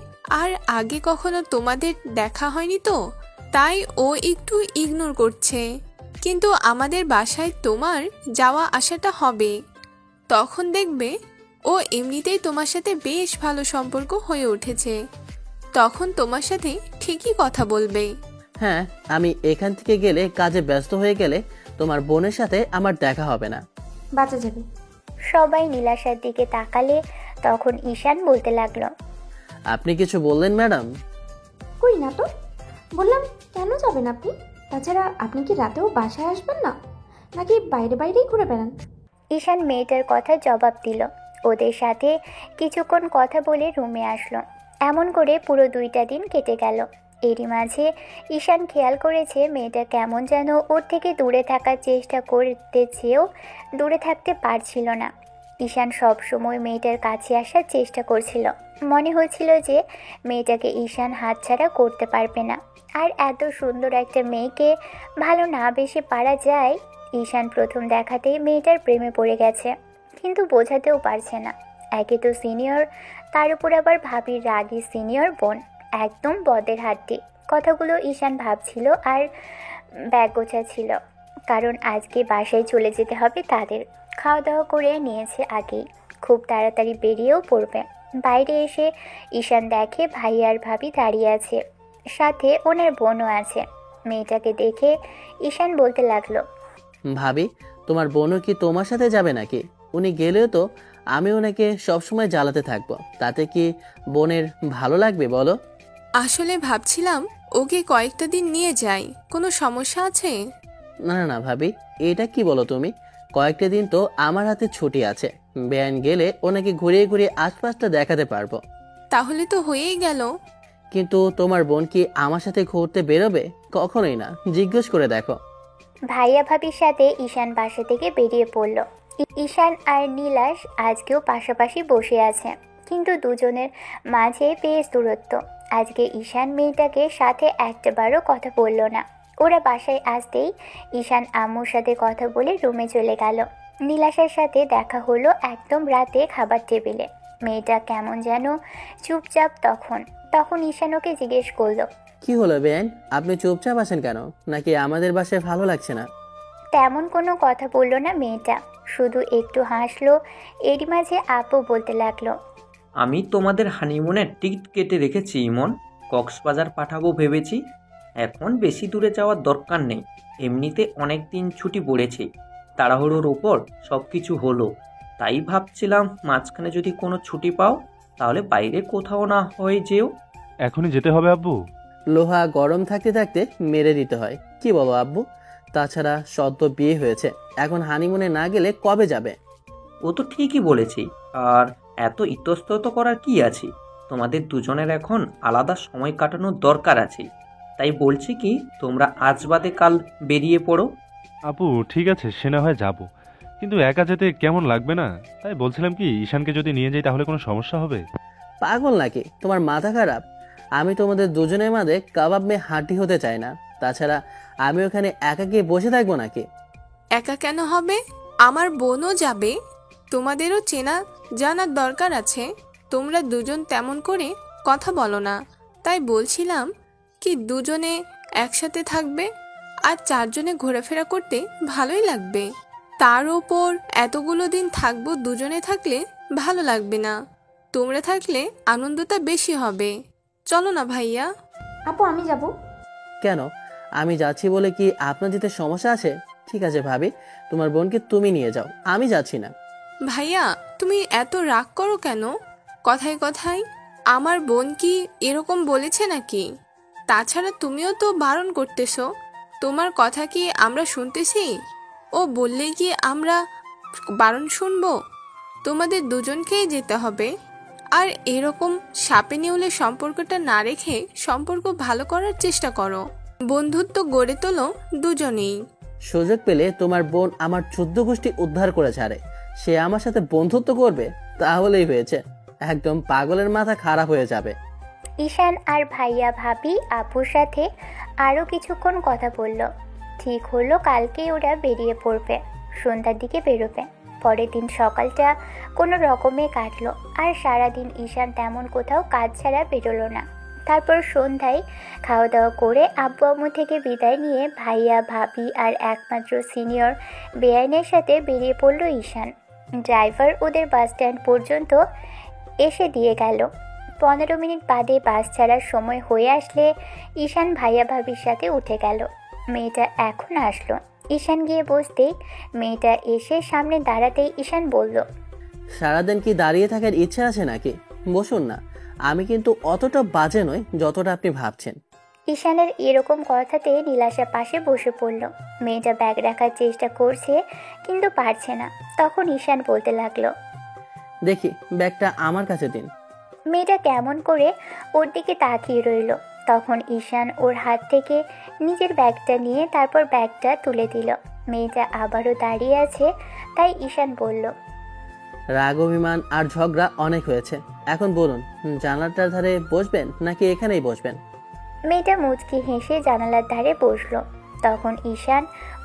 আর আগে কখনো তোমাদের দেখা হয়নি তো, তাই ও একটু ইগনোর করছে। কিন্তু আমাদের বাসায় তোমার যাওয়া আসাটা হবে, তখন দেখবে ও এমনিতেই তোমার সাথে বেশ ভালো সম্পর্ক হয়ে উঠেছে, তখন তোমার সাথে ঠিকই কথা বলবে। হ্যাঁ, আমি এখান থেকে গেলে, কাজে ব্যস্ত হয়ে গেলে তোমার বোনের সাথে আমার দেখা হবে না। বাঁচা যাবে। সবাই নীলাশার দিকে তাকালে তখন ঈশান বলতে লাগলো, আপনি কিছু বললেন ম্যাডাম? কই না তো, বললাম কেন যাবেন আপনি? তাছাড়া আপনি কি রাতেও বাসায় আসবেন না, নাকি বাইরে বাইরেই ঘুরে বেড়ান? ঈশান মেয়েটার কথা জবাব দিল। ওদের সাথে কিছুক্ষণ কথা বলে রুমে আসলো। এমন করে পুরো 2টা দিন কেটে গেল। এরই মাঝে ঈশান খেয়াল করেছে মেয়েটা কেমন যেন ওর থেকে দূরে থাকার চেষ্টা করতে চেয়েও দূরে থাকতে পারছিল না। ঈশান সবসময় মেয়েটার কাছে আসার চেষ্টা করছিল। মনে হচ্ছিল যে মেয়েটাকে ঈশান হাতছাড়া করতে পারবে না। আর এত সুন্দর একটা মেয়েকে ভালো না বেশি পারা যায়। ঈশান প্রথম দেখাতেই মেয়েটার প্রেমে পড়ে গেছে, কিন্তু বোঝাতেও পারছে না। একে তো সিনিয়র, তার উপর আবার ভাবির রাগী সিনিয়র বোন, একদম বদের হাড্ডি। কথাগুলো ঈশান ভাবছিল আর ব্যাগ গোছাচ্ছিল, কারণ আজকে বাসায় চলে যেতে হবে তাদের। খাওয়া দাওয়া করে নিয়েছে আগেই, খুব তাড়াতাড়ি বেরিয়েও পড়বে। বাইরে এসে ঈশান দেখে ভাই আর ভাবি দাঁড়িয়ে আছে, সাথে ওনার বোনও আছে। মেয়েটাকে দেখে ঈশান বলতে লাগলো, ভাবি, তোমার বোনও কি তোমার সাথে যাবে নাকি? উনি গেলেও তো আমি ওনাকে সবসময় জ্বালাতে থাকবো, তাতে কি বোনের ভালো লাগবে বলো? আসলে ভাবছিলাম ওকে কয়েকটা দিন নিয়ে যাই, কোনো সমস্যা আছে? না না না ভাবি, এটা কি বলো তুমি? কয়েকটা দিন তো আমার হাতে ছুটি আছে, বেআইন গেলে ওনাকে ঘুরিয়ে ঘুরিয়ে আশপাশটা দেখাতে পারবো। তাহলে তো হয়েই গেল। কিন্তু তোমার বোন কি আমার সাথে ঘুরতে বেরোবে? কখনোই না, জিজ্ঞেস করে দেখো। ভাইয়া ভাবির সাথে ঈশান বাসা থেকে বেরিয়ে পড়ল। ঈশান আর নীলাশ আজকেও পাশাপাশি বসে আছে, কিন্তু দুজনের মাঝে বেশ দূরত্ব। আজকে ঈশান মেয়েটাকে সাথে একটাবারও কথা বলল না। ওরা বাসায় আসতেই ঈশান আম্মুর সাথে কথা বলে রুমে চলে গেল। নীলাশার সাথে দেখা হলো একদম রাতে খাবার টেবিলে। মেয়েটা কেমন যেন চুপচাপ। তখন ঈশান ওকে জিজ্ঞেস করলো, কি হলো বেআইন, আপনি চুপচাপ আছেন কেন? নাকি আমাদের বাসায় ভালো লাগছে না? তেমন কোনো কথা বললো না মেয়েটা, শুধু একটু হাসলো। এরই মাঝে আপু বলতে লাগলো, আমি তোমাদের হানিমুনের টিকিট কেটে রেখেছি ইমন, কক্সবাজার পাঠাবো ভেবেছি। এখন বেশি দূরে যাওয়ার দরকার নেই, এমনিতে অনেক দিন ছুটি পড়েছে, তাড়াহুড়োর ওপর সব কিছু হলো। তাই ভাবছিলাম মাঝখানে যদি কোনো ছুটি পাও তাহলে বাইরে কোথাও না হয়ে যেও। এখনই যেতে হবে আব্বু? লোহা গরম থাকতে থাকতে মেরে দিতে হয়, কি বলো আব্বু? তাছাড়া সদ্য বিয়ে হয়েছে, এখন হানিমুনে না গেলে কবে যাবে? ও তো ঠিকই বলেছি, আর এত ইতস্তত করার কি আছে? তোমাদের দুজনের এখন আলাদা সময় কাটানোর দরকার আছে। তাই বলছি কি, তোমরা আজ বাদে কাল বেরিয়ে পড়ো। আপু ঠিক আছে, সে না হয় যাবো, কিন্তু একা যেতে কেমন লাগবে না? তাই বলছিলাম কি, ঈশানকে যদি নিয়ে যাই তাহলে কোনো সমস্যা হবে? পাগল নাকি? তোমার মাথা খারাপ? আমি তোমাদের দুজনের মাঝে কাবাব মেয়ে হাঁটি হতে চাই না। তাছাড়া আমি ওখানে একা গিয়ে বসে থাকবো নাকি? একা কেন হবে? আমার বোনও যাবে, তোমাদেরও চেনা জানার দরকার আছে। তোমরা দুজন তেমন করে কথা বলো না, তাই বলছিলাম কি দুজনে একসাথে থাকবে, আর 4 জনে ঘোরাফেরা করতে ভালোই লাগবে। তার ওপর এতগুলো দিন থাকবো, দুজনে থাকলে ভালো লাগবে না। তোমরা থাকলে আনন্দটা বেশি হবে। চলো না ভাইয়া। আপু আমি যাব। কেন? আমি যাচ্ছি বলে কি আপনার যেতে সমস্যা আছে? ঠিক আছে ভাবি, তোমার বোনকে তুমি নিয়ে যাও, আমি যাচ্ছি না। ভাইয়া তুমি এত রাগ করো কেন? কথায় কথায় আমার বোন কি এরকম বলেছে নাকি? তাছাড়া তুমিও তো বারণ করতেছো, তোমার কথা কি আমরা শুনতেছি? ও বললেই কি আমরা বারণ শুনবো? তোমাদের দুজনকেই যেতে হবে। আর এরকম সাপে নেউলে সম্পর্কটা না রেখে সম্পর্ক ভালো করার চেষ্টা করো, বন্ধুত্ব গড়ে তোলো দুজনেই। সুযোগ পেলে তোমার বোন আমার 14 গোষ্ঠী উদ্ধার করে ছাড়ে, সে আমার সাথে বন্ধুত্ব করবে? তাহলেই হয়েছে, একদম পাগলের মাথা খারাপ হয়ে যাবে। ঈশান আর ভাইয়া ভাবি আপুর সাথে আরও কিছুক্ষণ কথা বলল। ঠিক হলো কালকেই ওরা বেরিয়ে পড়বে, সন্ধ্যার দিকে বেরোবে। পরের দিন সকালটা কোনো রকমে কাটলো, আর সারাদিন ঈশান তেমন কোথাও কাজ ছাড়া বেরোলো না। তারপর সন্ধ্যায় খাওয়া দাওয়া করে আব্বু আম্মু থেকে বিদায় নিয়ে ভাইয়া ভাবি আর একমাত্র সিনিয়র বেআইনের সাথে বেরিয়ে পড়ল ঈশান। ড্রাইভার ওদের বাস স্ট্যান্ড পর্যন্ত এসে দিয়ে গেল। 15 মিনিট বাদে বাস ছাড়ার সময় হয়ে আসলে ঈশান ভাইয়া ভাবির সাথে উঠে গেল। মেয়েটা এখন আসলো। ঈশান গিয়ে বসতেই মেয়েটা এসে সামনে দাঁড়াতেই ঈশান বলল, সারাদিন কি দাঁড়িয়ে থাকার ইচ্ছে আছে নাকি? বসুন না, আমি কিন্তু অতটা বাজে নই যতটা আপনি ভাবছেন। ঈশানের এরকম কথাতে নীলাশা পাশে বসে পড়ল। মেয়েটা ব্যাগ রাখার চেষ্টা করছে কিন্তু পারছে না। তখন ঈশান বলতে লাগলো, দেখি ব্যাগটা আমার কাছে দিন। মেয়েটা কেমন করে ওর দিকে তাকিয়ে রইল। তখন ঈশান ওর হাত থেকে নিজের ব্যাগটা নিয়ে তারপর ব্যাগটা তুলে দিল। মেয়েটা আবারও দাঁড়িয়ে আছে, তাই ঈশান বলল, রাগ অভিমান আর ঝগড়া অনেক হয়েছে, এখন বলুন জানালাটার ধারে বসবেন নাকি এখানেই বসবেন? মেয়েটা মুচকি হেসে জানালার ধারে বসলো। তখন ঈশান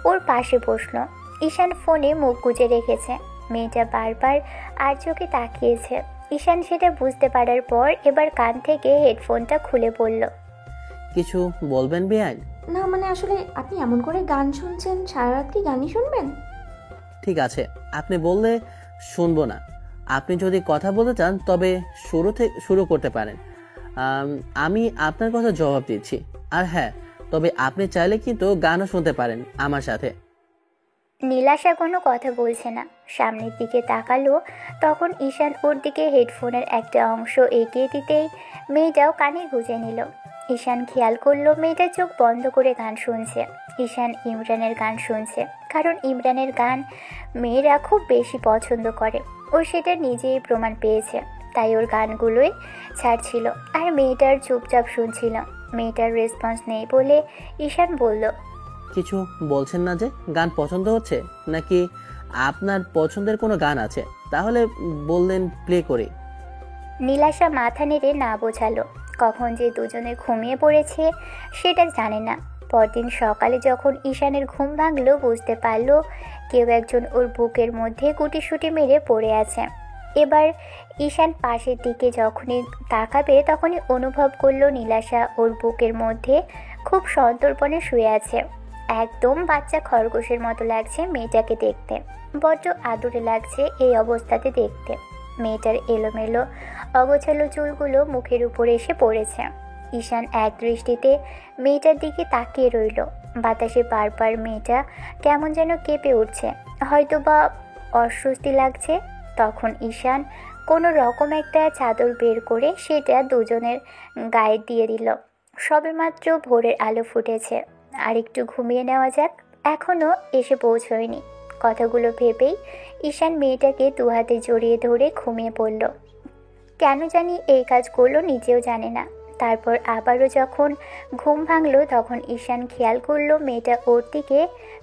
ওর পাশে বসলো। ঈশান ফোনে মুখ গুজে রেখেছে। মেয়েটা বারবার আর চোখে তাকিয়েছে। ঈশান সেটা বুঝতে পারার পর এবার কান থেকে হেডফোনটা খুলে বলল, কিছু বলবেন বেআইন? না মানে আসলে আপনি এমন করে গান শুনছেন, সারা রাত কি গানই শুনবেন? ঠিক আছে, আপনি বললে শুনবো না। আপনি যদি কথা বলতে চান তবে শুরু করতে পারেন। আমি আপনার কথা জবাব দিচ্ছি। আর হ্যাঁ, তবে আপনি চাইলে কিন্তু গানও শুনতে পারেন আমার সাথে। নীলাশা কোনো কথা বলছে না, সামনের দিকে তাকালো। তখন ঈশান ওর দিকে হেডফোনের একটা অংশ এগিয়ে দিতেই মেয়েটাও কানে গুঁজে নিল। ঈশান খেয়াল করলো মেয়েটা চোখ বন্ধ করে গান শুনছে। ঈশান ইমরানের গান শুনছে, কারণ ইমরানের গান মেয়েরা খুব বেশি পছন্দ করে। ও সেটা নিজেই প্রমাণ পেয়েছে, তাই ওর গানগুলোই ছাড়ছিল আর মেয়েটার চুপচাপ শুনছিল। মেয়েটার রেসপন্স নেই বলে ঈশান বলল, কিছু বলছেন না যে? গান পছন্দ হচ্ছে নাকি আপনার পছন্দের কোনো গান আছে? তাহলে বললেন প্লে করি। নীলাশা মাথা নেড়ে না বোঝালো। কখন যে দুজনে ঘুমিয়ে পড়েছে সেটা জানে না। পরদিন সকালে যখন ঈশানের ঘুম ভাঙলো, বুঝতে পারলো কেউ একজন ওর বুকের মধ্যে গুটিসুটি মেরে পড়ে আছে। এবার ঈশান পাশের দিকে যখনই তাকাবে তখনই অনুভব করলো নীলাশা ওর বুকের মধ্যে খুব সন্তর্পণে শুয়ে আছে। একদম বাচ্চা খরগোশের মতো লাগছে মেয়েটাকে দেখতে। বড্ড আদরে লাগছে এই অবস্থাতে দেখতে। মেয়েটার এলোমেলো অগোছালো চুলগুলো মুখের উপরে এসে পড়েছে। ঈশান এক দৃষ্টিতে মেয়েটার দিকে তাকিয়ে রইল। বাতাসে বারবার মেয়েটা কেমন যেন কেঁপে উঠছে, হয়তো বা অস্বস্তি লাগছে। তখন ঈশান কোনো রকম একটা চাদর বের করে সেটা দুজনের গায়ে দিয়ে দিল। সবেমাত্র ভোরের আলো ফুটেছে, আর একটু ঘুমিয়ে নেওয়া যাক, এখনও এসে পৌঁছয়নি। কথাগুলো ভেবেই ঈশান মেয়েটাকে দুহাতে জড়িয়ে ধরে ঘুমিয়ে পড়ল। কেন জানি এই কাজ করলো নিজেও জানে না। তারপর আবারও যখন ঘুম ভাঙল তখন ঈশান খেয়াল করলো মেয়েটা ওর দিকে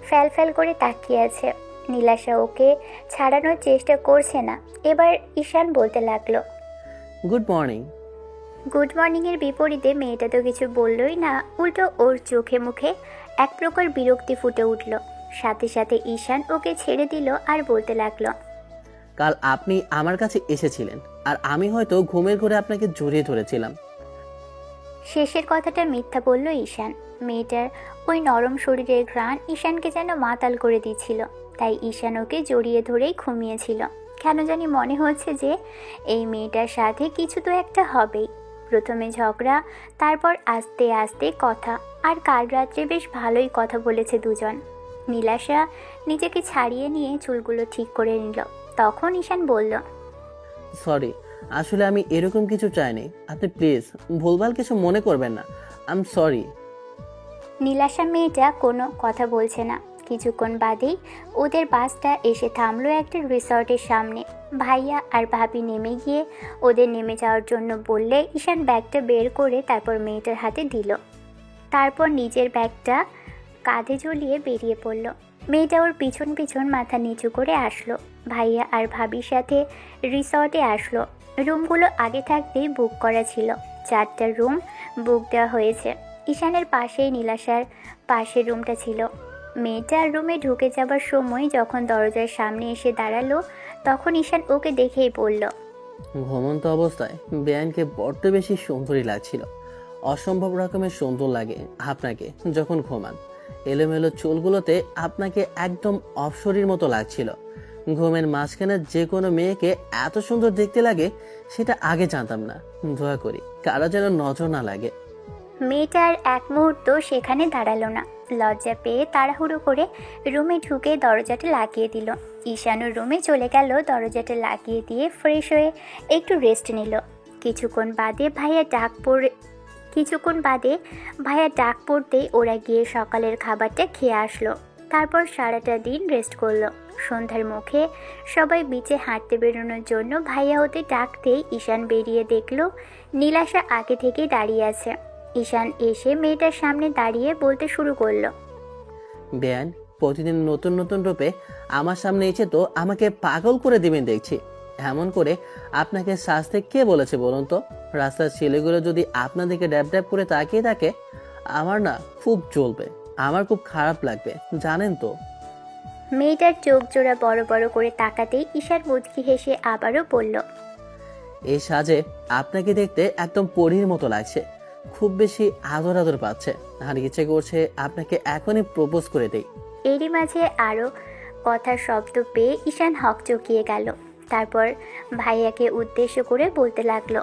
ফ্যাল করে তাকিয়ে আছে। নীলাশা ওকে ছাড়ানোর চেষ্টা করছে না। এবার ঈশান বলতে লাগলো, গুড মর্নিং। গুড মর্নিংয়ের বিপরীতে মেয়েটা তো কিছু বললই না, উল্টো ওর চোখে মুখে এক প্রকার বিরক্তি ফুটে উঠল। সাথে সাথে ঈশান ওকে ছেড়ে দিল আর বলতে লাগলো, কাল আপনি আমার কাছে এসেছিলেন আর আমি হয়তো ঘুমের ঘরে আপনাকে জড়িয়ে ধরেছিলাম। শেষের কথাটা মিথ্যা বলল ঈশান। মেয়েটার ওই নরম শরীরের ঘ্রাণ ঈশানকে যেন মাতাল করে দিচ্ছিল, তাই ঈশান ওকে জড়িয়ে ধরেই ঘুমিয়েছিল। কেন জানি মনে হচ্ছে যে এই মেয়েটার সাথে কিছু তো একটা হবেই। প্রথমে ঝগড়া, তারপর আস্তে আস্তে কথা, আর কাল রাত্রে বেশ ভালোই কথা বলেছে দুজন। নীলাশা নিজেকে ছাড়িয়ে নিয়ে চুলগুলো ঠিক করে নিল। তখন ঈশান বলল, সরি, আসলে আমি এরকম কিছু চাইনি। আপনি প্লিজ ভুলভাল কিছু মনে করবেন না। I am sorry. নীলাশা মেয়েটা কোনো কথা বলছে না। কিছুক্ষণ বাদেই ওদের বাসটা এসে থামলো একটা রিসর্টের সামনে। ভাইয়া আর ভাবি নেমে গিয়ে ওদের নেমে যাওয়ার জন্য বললে ঈশান ব্যাগটা বের করে তারপর মেয়েটার হাতে দিল। তারপর নিজের ব্যাগটা কাঁধে ঝুলিয়ে বেরিয়ে পড়ল। মেয়েটা ওর পিছন পিছন মাথা নিচু করে আসলো। ভাইয়া আর ভাবির সাথে রিসর্টে আসলো। রুমগুলো আগে থাকতেই বুক করা ছিল। 4টা রুম বুক দেওয়া হয়েছে। ঈশানের পাশেই নীলাশার পাশের রুমটা ছিল। মেয়েটার রুমে ঢুকে যাবার সময় যখন দরজার সামনে এসে দাঁড়ালো তখন ঈশান ওকে দেখেই বলল, ঘুমন্ত অবস্থায় বেআইনকে বড্ড বেশি সুন্দরী লাগছিল। অসম্ভব রকমের সুন্দর লাগে আপনাকে যখন ঘুমান। এলোমেলো চুলগুলোতে আপনাকে একদম অপসরীর মতো লাগছিল। ঘুমের মাঝখানে যে কোনো মেয়েকে এত সুন্দর দেখতে লাগে সেটা আগে জানতাম না। দোয়া করি কারো যেন নজর না লাগে। মেয়েটার এক মুহূর্ত সেখানে দাঁড়ালো না। লজ্জা পেয়ে তাড়াহুড়ো করে রুমে ঢুকে দরজাটা লাগিয়ে দিল। ঈশানুর রুমে চলে গেল, দরজাটা লাগিয়ে দিয়ে ফ্রেশ হয়ে একটু রেস্ট নিল। কিছুক্ষণ বাদে ভাইয়া কিছুক্ষণ বাদে ভাইয়া ডাক পড়তেই ওরা গিয়ে সকালের খাবারটা খেয়ে আসলো। তারপর সারাটা দিন রেস্ট করলো। সন্ধ্যার মুখে সবাই বিচে হাঁটতে বেরোনোর জন্য ভাইয়া ওদের ডাকতেই ঈশান বেরিয়ে দেখলো নীলাশা আগে থেকেই দাঁড়িয়ে আছে। ঈশান এসে মেয়েটার সামনে দাঁড়িয়ে বলতে শুরু করলো, বেয়ান, প্রতিদিন নতুন নতুন রূপে আমার সামনে এসে তো আমাকে পাগল করে দিবেন দেখছি। এমন করে আপনাকে সাজতে কে বলেছে বলুন তো? রাস্তার ছেলেগুলো যদি আপনাদেরকে ড্যাব ড্যাব করে তাকিয়ে থাকে, আমার না খুব জ্বলবে, আমার খুব খারাপ লাগবে, জানেন তো। মেয়েটার চোখ জোড়া বড় বড় করে তাকাতেই ঈশান মুচকি হেসে আবারও বলল, এই সাজে আপনাকে দেখতে একদম পরীর মতো লাগছে, খুব বেশি আদর আদর পাচ্ছে, আর ইচ্ছে করছে আপনাকে এখনই প্রপোজ করে দেই। এরই মাঝে আরও কথার শব্দ পেয়ে ঈশান হকচকিয়ে গেল। তারপর ভাইয়াকে উদ্দেশ্য করে বলতে লাগলো,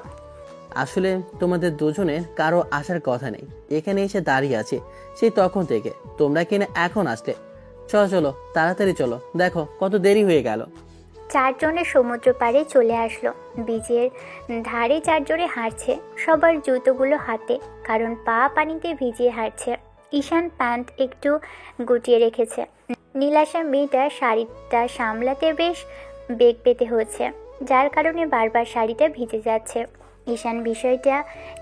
আসলে তোমাদের দুজনের কারো আসার কথা নেই, এখানে এসে দাঁড়িয়ে আছে সেই তখন থেকে, তোমরা কিনা এখন আসলে। চলো চলো তাড়াতাড়ি চলো, দেখো কত দেরি হয়ে গেল। চারজনের সমুদ্র পাড়ে চলে আসলো। বীজের ধারে চারজনে হাঁটছে, সবার জুতোগুলো হাতে, কারণ পা পানিতে ভিজিয়ে হাঁটছে। ঈশান প্যান্ট একটু গুটিয়ে রেখেছে। নীলাশা মেয়েটা শাড়িটা সামলাতে বেশ বেগ পেতে হচ্ছে, যার কারণে বারবার শাড়িটা ভিজে যাচ্ছে। ঈশান বিষয়টা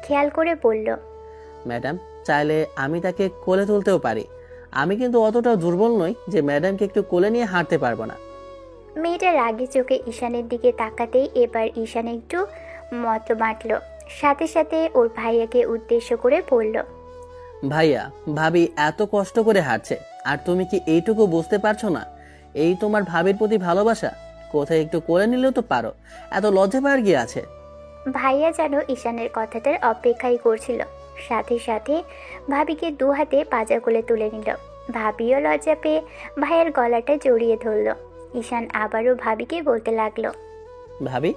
খেয়াল করে বলল, ম্যাডাম, চাইলে আমি তাকে কোলে তুলতেও পারি, আমি কিন্তু অতটা দুর্বল নই যে ম্যাডামকে একটু কোলে নিয়ে হাঁটতে পারবো না। মেয়েটা রাগি চোখে ঈশানের দিকে তাকাতেই এবার ঈশান একটু মত মাটল। সাথে সাথে ওর ভাইয়াকে উদ্দেশ্য করে বলল, ভাইয়া ভাবি এত কষ্ট করে হাঁটছে, আর তুমি কি এইটুকু বুঝতে পারছো না? এই তোমার ভাবির প্রতি ভালোবাসা, কোথায় একটু কোলে নিলেও তো পারো, এত লজ্জা পাওয়ার কি আছে? ভাইয়া যেন ঈশানের কথাটার অপেক্ষাই করছিল। সাথে সাথে ভাবিকে দু হাতে পাজা কোলে তুলে নিল। ভাবিও লজ্জা পেয়ে ভাইয়ের গলাটা জড়িয়ে ধরল। ঈশান আবারও ভাবিকে বলতে লাগলো, ভাবি,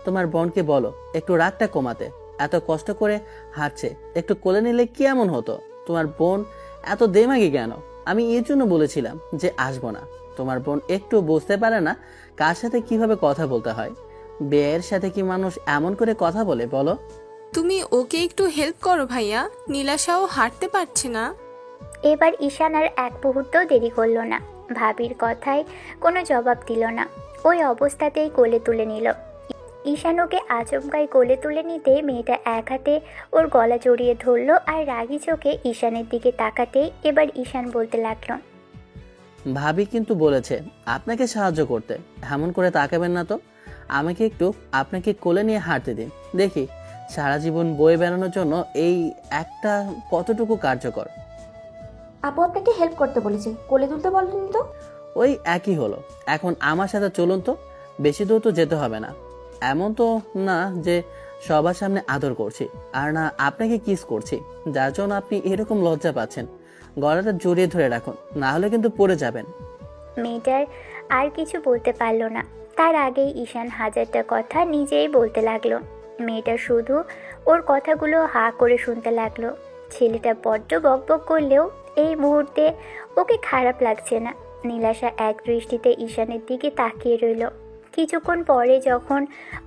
তোমার বোনকে বলো একটু রাগটা কমাতে, এত কষ্ট করে হাঁটছে, একটু কোলে নিলে কি এমন হতো? তোমার বোন এত দেমাগি কেন? আমি এর জন্য বলেছিলাম যে আসবো না। তোমার বোন একটু বুঝতে পারে না কার সাথে কিভাবে কথা বলতে হয়। বেয়ের সাথে কি মানুষ এমন করে কথা বলে বলো? তুমি ওকে একটু হেল্প করো ভাইয়া, নীলাশাও হাঁটতে পারছে না। এবার ঈশান আর এক মুহূর্ত দেরি করলো না। ভাবির কথায় কোনো জবাব দিল না, ওই অবস্থাতেই কোলে তুলে নিল। ঈশান ওকে আচমকাই কোলে তুলে নিতে মেয়েটা এক হাতে ওর গলা জড়িয়ে ধরলো, আর রাগি চোখে ঈশানের দিকে তাকাতেই এবার ঈশান বলতে লাগলো, ভাবি কিন্তু বলেছে আপনাকে সাহায্য করতে, এমন করে তাকাবেন না তো। আমাকে একটু আপনাকে কোলে নিয়ে হাঁটতে দিন, দেখি সারা জীবন বয়ে বেড়ানোর জন্য এই একটা কতটুকু কার্যকর। আপু আপনাকে হেল্প করতে বলেছে, কোলে তুলতে বলেনি তো? ওই একই হলো। এখন আমার সাথে চলুন তো, বেশি দূর তো যেতে হবে না। এমন তো না যে সবার সামনে আদর করছি, আর না আপনাকে কিস করছি, যার জন্য আপনি এরকম লজ্জা পাচ্ছেন। গলাটা জড়িয়ে ধরে রাখুন, না হলে কিন্তু পড়ে যাবেন। মেয়েটার আর কিছু বলতে পারলো না। তার আগেই ঈশান হাজারটা কথা নিজেই বলতে লাগলো। মেয়েটা শুধু ওর কথাগুলো হা করে শুনতে লাগলো। ছেলেটা বড্ড বকবক করলেও এই মুহূর্তে ওকে খারাপ লাগছে না। নীলাশা এক দৃষ্টিতে ঈশানের দিকে তাকিয়ে রইল। কিছুক্ষণ পরে যখন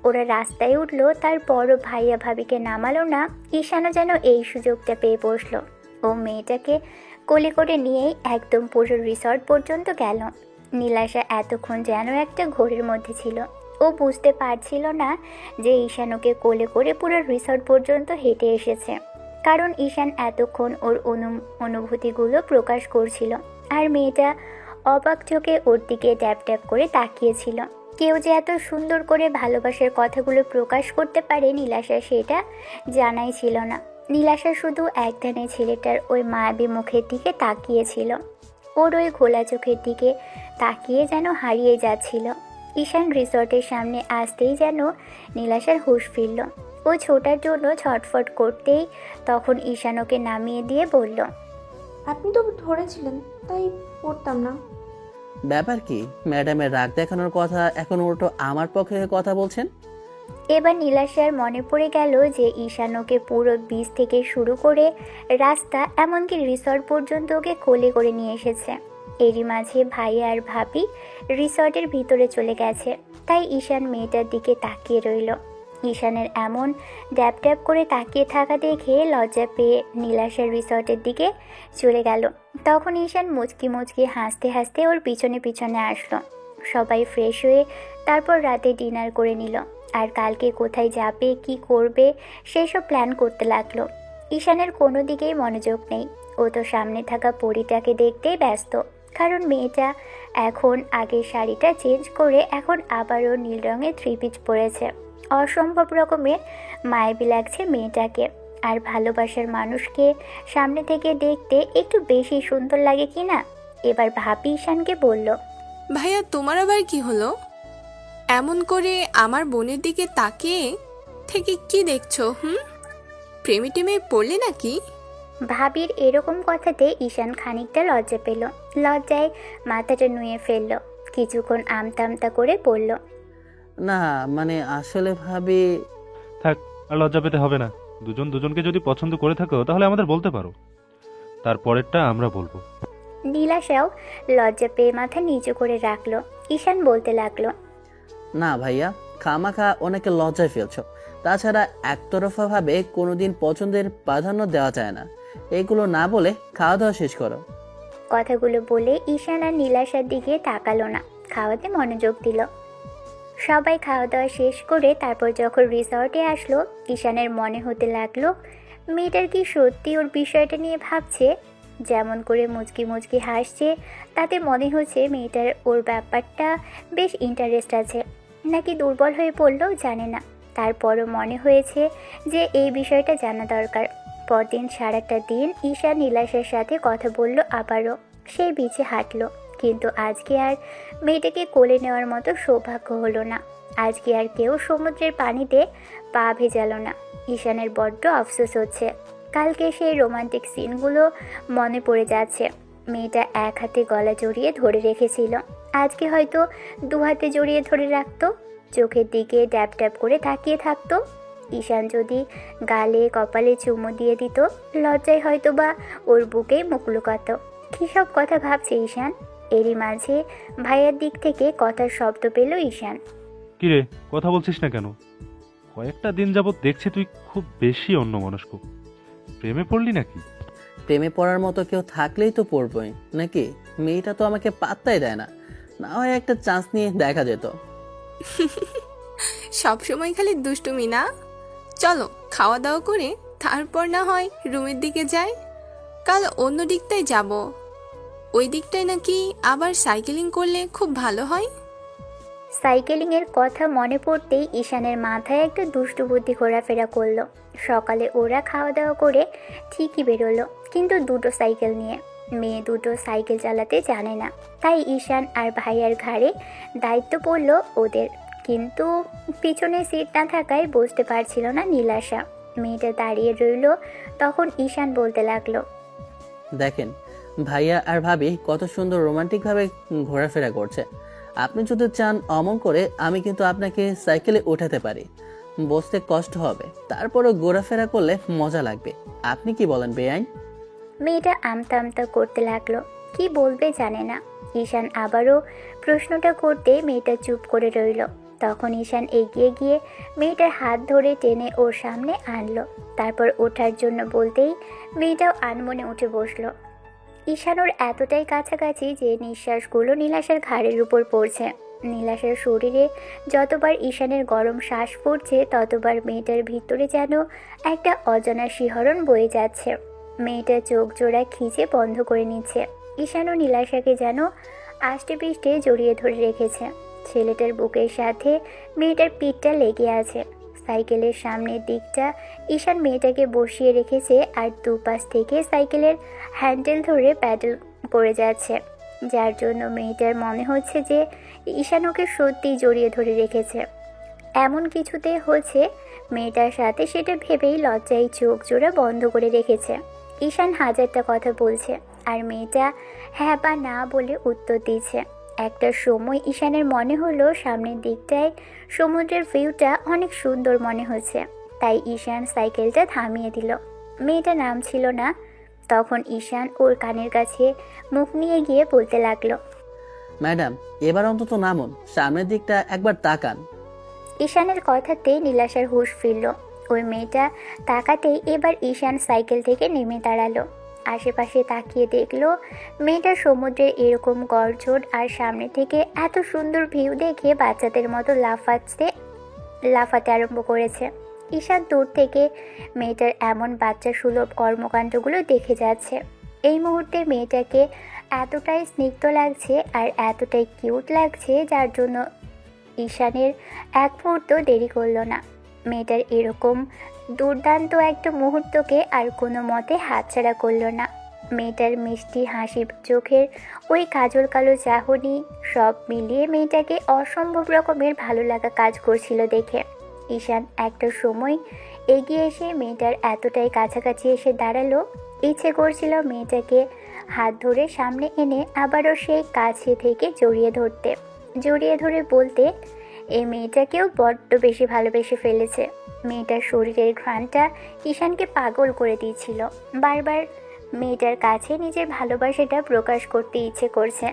ওরা রাস্তায় উঠলো, তার বড় ভাইয়া ভাবিকে নামালো না, ঈশানও যেন এই সুযোগটা পেয়ে বসলো। ও মেয়েটাকে কোলে করে নিয়েই একদম পুরো রিসর্ট পর্যন্ত গেল। নীলাশা এতক্ষণ যেন একটা ঘোরের মধ্যে ছিল। ও বুঝতে পারছিল না যে ঈশান ওকে কোলে করে পুরো রিসর্ট পর্যন্ত হেঁটে এসেছে, কারণ ঈশান এতক্ষণ ওর অনুভূতিগুলো প্রকাশ করছিল, আর মেয়েটা অবাক চোখে ওর দিকে ড্যাব ড্যাব করে তাকিয়েছিল। কেউ যে এত সুন্দর করে ভালোবাসার কথাগুলো প্রকাশ করতে পারে নীলাশা সেটা জানাই ছিল না। নীলাশা শুধু একধানে ছেলেটার ওই মায়াবী মুখের দিকে তাকিয়েছিল। ওর ওই ঘোলা চোখের দিকে তাকিয়ে যেন হারিয়ে যাচ্ছিল। ঈশান রিসর্টের সামনে আসতেই যেন নীলাশার হুঁশ ফিরল। ও ছোটার জন্য ছটফট করতেই তখন ঈশান ওকে নামিয়ে দিয়ে বলল, আপনি তো ধরেছিলেন, তাই পড়তাম না। ব্যাপার কি? ম্যাডামের রাগ দেখানোর কথা এখন উল্টো আমার পক্ষে কথা বলছেন। এবার নীলাশার মনে পড়ে গেল যে ঈশান ওকে পুরো বীজ থেকে শুরু করে রাস্তা এমনকি রিসর্ট পর্যন্ত ওকে কোলে করে নিয়ে এসেছে। এরই মাঝে ভাইয়া আর ভাবি রিসর্টের ভিতরে চলে গেছে, তাই ঈশান মেয়েটার দিকে তাকিয়ে রইল। ঈশানের এমন ড্যাব ড্যাব করে তাকিয়ে থাকা দেখে লজ্জা পেয়ে নীলাশার রিসর্টের দিকে চলে গেল। তখন ঈশান মুচকি মুচকি হাসতে হাসতে ওর পিছনে পিছনে আসলো। সবাই ফ্রেশ হয়ে তারপর রাতে ডিনার করে নিল, আর কালকে কোথায় যাবে কি করবে সেসব প্ল্যান করতে লাগলো। ঈশানের কোনো দিকেই মনোযোগ নেই, ও তো সামনে থাকা পরীটাকে দেখতেই ব্যস্ত। কারণ মেয়েটা এখন আগের শাড়িটা চেঞ্জ করে এখন আবারও নীল রঙের থ্রি পিস পরেছে। অসম্ভব রকমের মায়াবী লাগছে মেয়েটাকে। আর ভালোবাসার মানুষকে সামনে থেকে দেখতে একটু বেশি সুন্দর লাগে কি না। এবার ভাবি ঈশানকে বলল, ভাইয়া তোমার আবার কি হলো? এমন করে আমার বোনের দিকে তাকিয়ে থেকে কি দেখছো? প্রেমে টেমে পড়লে নাকি? ভাবির এরকম কথাতে ঈশান খানিকটা লজ্জা পেল। লজ্জায় মাথাটা নুয়ে ফেলল। কিছুক্ষণ আমতা আমতা করে বলল, না মানে আসলে ভাবি। থাক, আর লজ্জা পেতে হবে না। দুজন দুজনকে যদি পছন্দ করে থাকো তাহলে আমাদের বলতে পারো, তারপরেরটা আমরা বলবো। নীলাশাও লজ্জা পেয়ে মাথা নিচু করে রাখলো। ঈশান বলতে লাগলো, না ভাইয়া, খামাখা অনেকে লজ্জায় ফেলছো। তাছাড়া একতরফা ভাবে কোনোদিন পছন্দের প্রাধান্য দেওয়া যায় না। এগুলো না বলে খাওয়া দাওয়া শেষ করো। কথাগুলো বলে ঈশান আর নীলাশার দিকে তাকালো না, খাওয়াতে মনোযোগ দিল। সবাই খাওয়া দাওয়া শেষ করে তারপর যখন রিসর্টে আসলো, ঈশানের মনে হতে লাগলো মেয়েটার কি সত্যি ওর বিষয়টা নিয়ে ভাবছে। যেমন করে মুচকি মুচকি হাসছে তাতে মনে হচ্ছে মেয়েটার ওর ব্যাপারটা বেশ ইন্টারেস্ট আছে। নাকি দুর্বল হয়ে পড়লেও জানে না। তারপরও মনে হয়েছে যে এই বিষয়টা জানা দরকার। পরদিন সারাটা দিন ঈশা নীলাশার সাথে কথা বলল, আবারও সেই বিচে হাঁটলো। কিন্তু আজকে আর মেয়েটাকে কোলে নেওয়ার মতো সৌভাগ্য হলো না। আজকে আর কেউ সমুদ্রের পানিতে পা ভেজালো না। ঈশানের বড্ড আফসোস হচ্ছে। কালকে সেই রোমান্টিক সিনগুলো মনে পড়ে যাচ্ছে। মেয়েটা এক হাতে গলা জড়িয়ে ধরে রেখেছিল, আজকে হয়তো দু হাতে জড়িয়ে ধরে রাখতো, চোখের দিকে ড্যাব ড্যাব করে তাকিয়ে থাকতো। ঈশান যদি গালে কপালে চুমু দিয়ে দিত, লজ্জায় হয়তো বা ওর বুকেই মুখ লুকাতো। কী সব কথা ভাবছে ঈশান। এরই মাঝে ভাইয়ের দিক থেকে কথার শব্দ পেল ঈশান। কিরে, কথা বলছিস না কেন? কয়েকটা দিন যাবত দেখছি তুই খুব বেশি অন্যমনস্ক। প্রেমে পড়লি নাকি? প্রেমে পড়ার মতো কেউ থাকলেই তো পড়বই নাকি? মেয়েটা তো আমাকে পাত্তাই দেয় না। না হয় একটা চান্স নিয়ে দেখা যেত। সবসময় খালি দুষ্টুমি না। চলো খাওয়া দাওয়া করে তারপর না হয় রুমের দিকে যাই। কাল অন্য দিকটায় যাব। ওই দিকটায় নাকি আবার সাইকেলিং করলে খুব ভালো হয়। সাইকেলিংয়ের কথা মনে পড়তেই ঈশানের মাথায় একটা দুষ্টু বুদ্ধি ঘোরাফেরা করলো। সকালে ওরা খাওয়া দাওয়া করে ঠিকই বেরোলো, কিন্তু দুটো সাইকেল নিয়ে। মেয়ে দুটো সাইকেল চালাতে জানে না, তাই ঈশান আর ভাইয়ার ঘাড়ে দায়িত্ব পড়লো ওদের। কিন্তু পিছনে সিট না থাকায় বসতে পারছিল না নীলাশা। মেয়েটা দাঁড়িয়ে রইল। তখন ঈশান বলতে লাগলো, দেখেন ভাইয়া আর ভাবি কত সুন্দর রোমান্টিক ভাবে ঘোরাফেরা করছে। আপনি যদি চান অমন করে আমি কিন্তু আপনাকে সাইকেলে ওঠাতে পারি। বসতে কষ্ট হবে, তারপরও ঘোরাফেরা করলে মজা লাগবে। আপনি কি বলেন বেআইন? মেয়েটা আমতা আমতা করতে লাগলো, কি বলবে জানে না। ঈশান আবারও প্রশ্নটা করতে মেয়েটা চুপ করে রইল। তখন ঈশান এগিয়ে গিয়ে মেয়েটার হাত ধরে টেনে ওর সামনে আনলো। তারপর ওঠার জন্য বলতেই মেয়েটাও আনমনে উঠে বসলো। ঈশান ওর এতটাই কাছাকাছি যে নিঃশ্বাসগুলো নীলাশার ঘাড়ের উপর পড়ছে। নীলাশার শরীরে যতবার ঈশানের গরম শ্বাস পড়ছে ততবার মেয়েটার ভিতরে যেন একটা অজানা শিহরণ বয়ে যাচ্ছে। মেয়েটা চোখ জোড়া খিচে বন্ধ করে নিচ্ছে। ঈশানও নীলাশাকে যেন আষ্টে পিষ্টে জড়িয়ে ধরে রেখেছে। ছেলেটার বুকের সাথে মেয়েটার পিঠটা লেগে আছে। সাইকেলের সামনের দিকটা ঈশান মেয়েটাকে বসিয়ে রেখেছে, আর দুপাশ থেকে সাইকেলের হ্যান্ডেল ধরে প্যাডেল করে যাচ্ছে, যার জন্য মেয়েটার মনে হচ্ছে যে ঈশান ওকে সত্যিই জড়িয়ে ধরে রেখেছে। এমন কিছুতে হচ্ছে মেয়েটার সাথে, সেটা ভেবেই লজ্জায় চোখ জোড়া বন্ধ করে রেখেছে। ঈশান হাজারটা কথা বলছে আর মেয়েটা হ্যাঁ বা না বলে উত্তর দিচ্ছে। একটা সময় ঈশানের মনে হলো সামনের দিকটায় সমুদ্রের ভিউটা অনেক সুন্দর মনে হচ্ছে, তাই ঈশান সাইকেলটা থামিয়ে দিল। মেয়েটা নামছিল না। তখন ঈশান ওর কানের কাছে মুখ নিয়ে গিয়ে বলতে লাগলো, ম্যাডাম এবার অন্তত নামুন, সামনের দিকটা একবার তাকান। ঈশানের কথাতে নীলাশার হুঁশ ফিরল। ওই মেয়েটা তাকাতেই এবার ঈশান সাইকেল থেকে নেমে দাঁড়ালো। আশেপাশে তাকিয়ে দেখলো মেয়েটা সমুদ্রের এরকম গর্জন আর সামনে থেকে এত সুন্দর ভিউ দেখে বাচ্চাদের মতো লাফাতে আরম্ভ করেছে। ঈশান দূর থেকে মেয়েটার এমন বাচ্চা সুলভ কর্মকাণ্ডগুলো দেখে যাচ্ছে। এই মুহূর্তে মেয়েটাকে এতটাই স্নিগ্ধ লাগছে আর এতটাই কিউট লাগছে, যার জন্য ঈশানের এক মুহূর্ত দেরি করলো না। মেয়েটার এরকম দুর্দান্ত একটা মুহূর্তকে আর কোনো মতে হাতছাড়া করলো না। মেয়েটার মিষ্টি হাসি, চোখের ওই কাজল কালো চাহনি, সব মিলিয়ে মেয়েটাকে অসম্ভব রকমের ভালো লাগা কাজ করছিল দেখে। ঈশান একটা সময় এগিয়ে এসে মেয়েটার এতটাই কাছাকাছি এসে দাঁড়ালো, ইচ্ছে করছিল মেয়েটাকে হাত ধরে সামনে এনে আবারও সেই কাছে থেকে জড়িয়ে ধরে বলতে, এই মেয়েটাকেও বড্ড বেশি ভালোবেসে ফেলেছে। মেয়েটার শরীরের ঘ্রাণটা ঈশানকে পাগল করে দিয়েছিল। বারবার মেয়েটার কাছে নিজের ভালোবাসাটা প্রকাশ করতে ইচ্ছে করছে।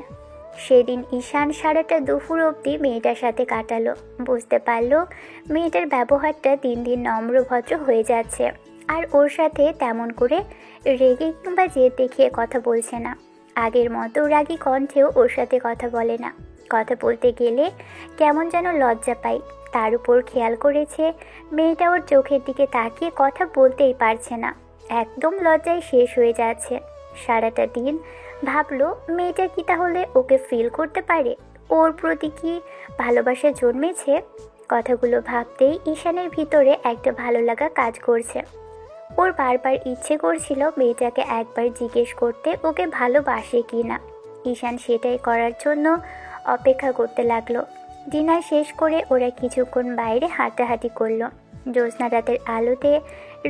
সেদিন ঈশান সারাটা দুপুর অবধি মেয়েটার সাথে কাটালো। বুঝতে পারলো মেয়েটার ব্যবহারটা দিন দিন নম্রভদ্র হয়ে যাচ্ছে, আর ওর সাথে তেমন করে রেগে কিংবা জেদ দেখিয়ে কথা বলছে না। আগের মতো রাগী কণ্ঠেও ওর সাথে কথা বলে না। কথা বলতে গেলে কেমন যেন লজ্জা পায়। তার উপর খেয়াল করেছে মেয়েটা ওর চোখের দিকে তাকিয়ে কথা বলতেই পারছে না, একদম লজ্জায় শেষ হয়ে যাচ্ছে। সারাটা দিন ভাবলো মেয়েটা কি তাহলে ওকে ফিল করতে পারে, ওর প্রতি কি ভালোবাসা জন্মেছে। কথাগুলো ভাবতেই ঈশানের ভিতরে একটা ভালো লাগা কাজ করছে। ওর বারবার ইচ্ছে করছিল মেয়েটাকে একবার জিজ্ঞেস করতে ওকে ভালোবাসে কি না। ঈশান সেটাই করার জন্য অপেক্ষা করতে লাগলো। ডিনার শেষ করে ওরা কিছুক্ষণ বাইরে হাঁটাহাঁটি করলো। জ্যোৎস্না রাতের আলোতে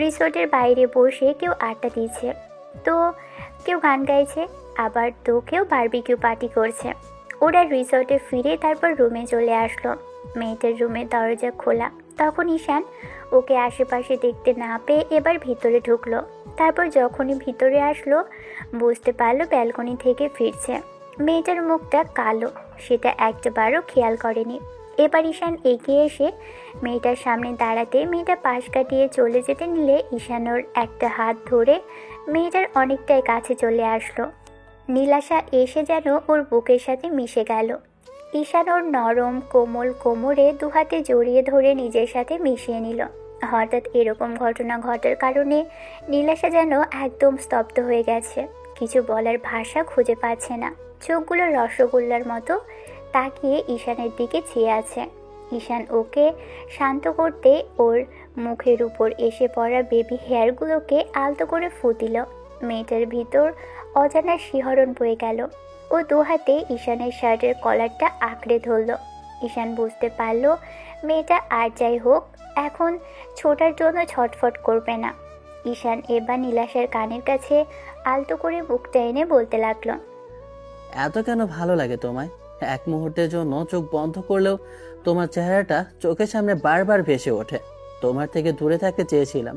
রিসোর্টের বাইরে বসে কেউ আড্ডা দিচ্ছে, তো কেউ গান গাইছে, আবার তো কেউ বারবিকিউ পার্টি করছে। ওরা রিসোর্টে ফিরে তারপর রুমে চলে আসলো। মেয়েটার রুমের দরজা খোলা। তখন ঈশান ওকে আশেপাশে দেখতে না পেয়ে এবার ভিতরে ঢুকলো। তারপর যখনই ভিতরে আসলো বুঝতে পারলো ব্যালকনি থেকে ফিরছে। মেয়েটার মুখটা কালো, সেটা একবারও খেয়াল করেনি। এবার ঈশান এগিয়ে এসে মেয়েটার সামনে দাঁড়াতে মেয়েটা পাশ কাটিয়ে চলে যেতে নিলে ঈশান ওর একটা হাত ধরে মেয়েটার অনেকটাই কাছে চলে আসলো। নীলাশা এসে যেন ওর বুকের সাথে মিশে গেল। ঈশান ওর নরম কোমল কোমরে দুহাতে জড়িয়ে ধরে নিজের সাথে মিশিয়ে নিল। হঠাৎ এরকম ঘটনা ঘটার কারণে নীলাশা যেন একদম স্তব্ধ হয়ে গেছে, কিছু বলার ভাষা খুঁজে পাচ্ছে না। চোখগুলো রসগোল্লার মতো তাকিয়ে ঈশানের দিকে চেয়ে আছে। ঈশান ওকে শান্ত করতে ওর মুখের উপর এসে পড়া বেবি হেয়ারগুলোকে আলতো করে ফু দিল। মেয়েটার ভিতর অজানা শিহরণ বয়ে গেল। ও দুহাতে ঈশানের শার্টের কলারটা আঁকড়ে ধরল। ঈশান বুঝতে পারল মেয়েটা আর যাই হোক এখন ছোটার জন্য ছটফট করবে না। ঈশান এবার নীলাশার কানের কাছে আলতো করে মুখটা এনে বলতে লাগলো, এত কেন ভালো লাগে তোমায়? এক মুহূর্তের জন্য চোখ বন্ধ করলেও তোমার চেহারাটা চোখের সামনে বারবার ভেসে ওঠে। তোমার থেকে দূরে থাকতে চেয়েছিলাম,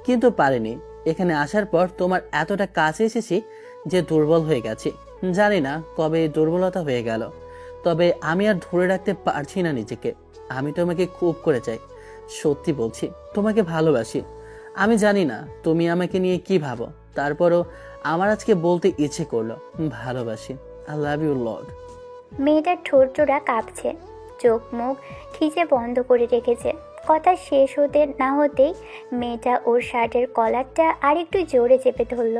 কিন্তু পারিনি। এখানে আসার পর তোমার এতটা কাছে এসেছি যে দুর্বল হয়ে গেছি। জানি না কবে এই দুর্বলতা হয়ে গেল, তবে আমি আর ধরে রাখতে পারছি না নিজেকে। আমি তোমাকে খুব করে চাই, সত্যি বলছি, তোমাকে ভালোবাসি। আমি জানি না তুমি আমাকে নিয়ে কি ভাবো, তারপরও আমার আজকে বলতে ইচ্ছে করলো, ভালোবাসি। I love you lord. মেয়েটার ঠোঁট জোড়া কাঁপছে, চোখ মুখ খিচে বন্ধ করে রেখেছে। কথা শেষ হতে না হতেই মেয়েটা ওর শার্টের কলারটা আরেকটু জোরে চেপে ধরল।